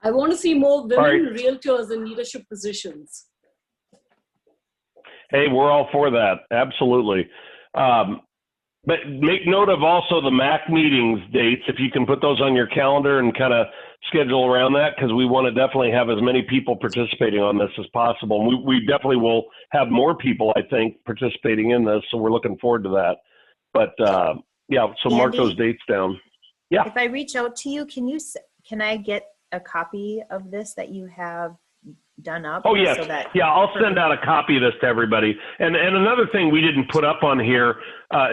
I want to see more women realtors in leadership positions. Hey, we're all for that. Absolutely. But make note of also the MAC meetings dates, if you can put those on your calendar and kind of schedule around that, because we want to definitely have as many people participating on this as possible. And we definitely will have more people, I think, participating in this, so we're looking forward to that. But yeah, so Andy, mark those dates down. Yeah. If I reach out to you, can I get a copy of this that you have done up? Oh, yes. So that yeah, I'll send out a copy of this to everybody. And another thing we didn't put up on here,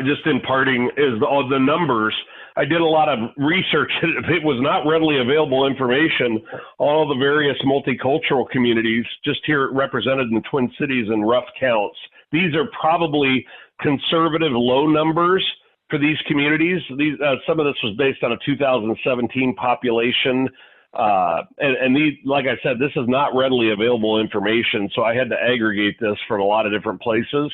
just in parting, is all the numbers. I did a lot of research. It was not readily available information. All the various multicultural communities, just here represented in the Twin Cities in rough counts. These are probably conservative low numbers for these communities. These some of this was based on a 2017 population. And these, like I said, this is not readily available information, so I had to aggregate this from a lot of different places.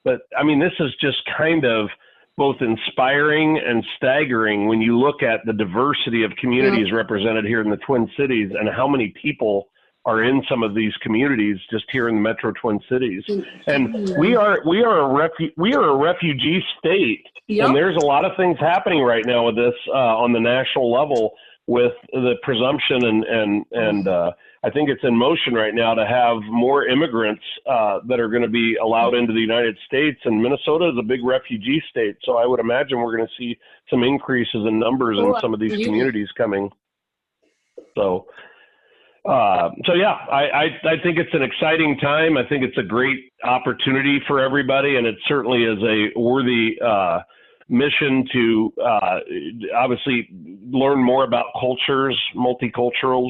But I mean, this is just kind of both inspiring and staggering when you look at the diversity of communities represented here in the Twin Cities and how many people are in some of these communities just here in the Metro Twin Cities. And we are a refugee state, and there's a lot of things happening right now with this on the national level, with the presumption and I think it's in motion right now to have more immigrants that are going to be allowed into the United States. And Minnesota is a big refugee state, so I would imagine we're going to see some increases in numbers in some of these communities coming. So yeah, I think it's an exciting time. I think it's a great opportunity for everybody, and it certainly is a worthy mission to obviously learn more about cultures, multicultural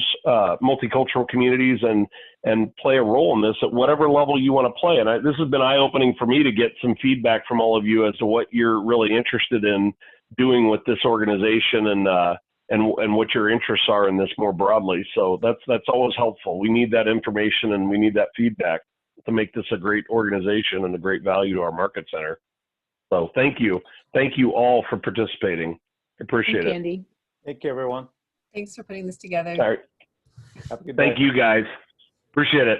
communities, and play a role in this at whatever level you want to play. And this has been eye-opening for me to get some feedback from all of you as to what you're really interested in doing with this organization and what your interests are in this more broadly. So that's always helpful. We need that information and we need that feedback to make this a great organization and a great value to our market center. So thank you. Thank you all for participating. Appreciate it. Andy. Thank you, everyone. Thanks for putting this together. All right. Have a good day. Thank you, guys. Appreciate it.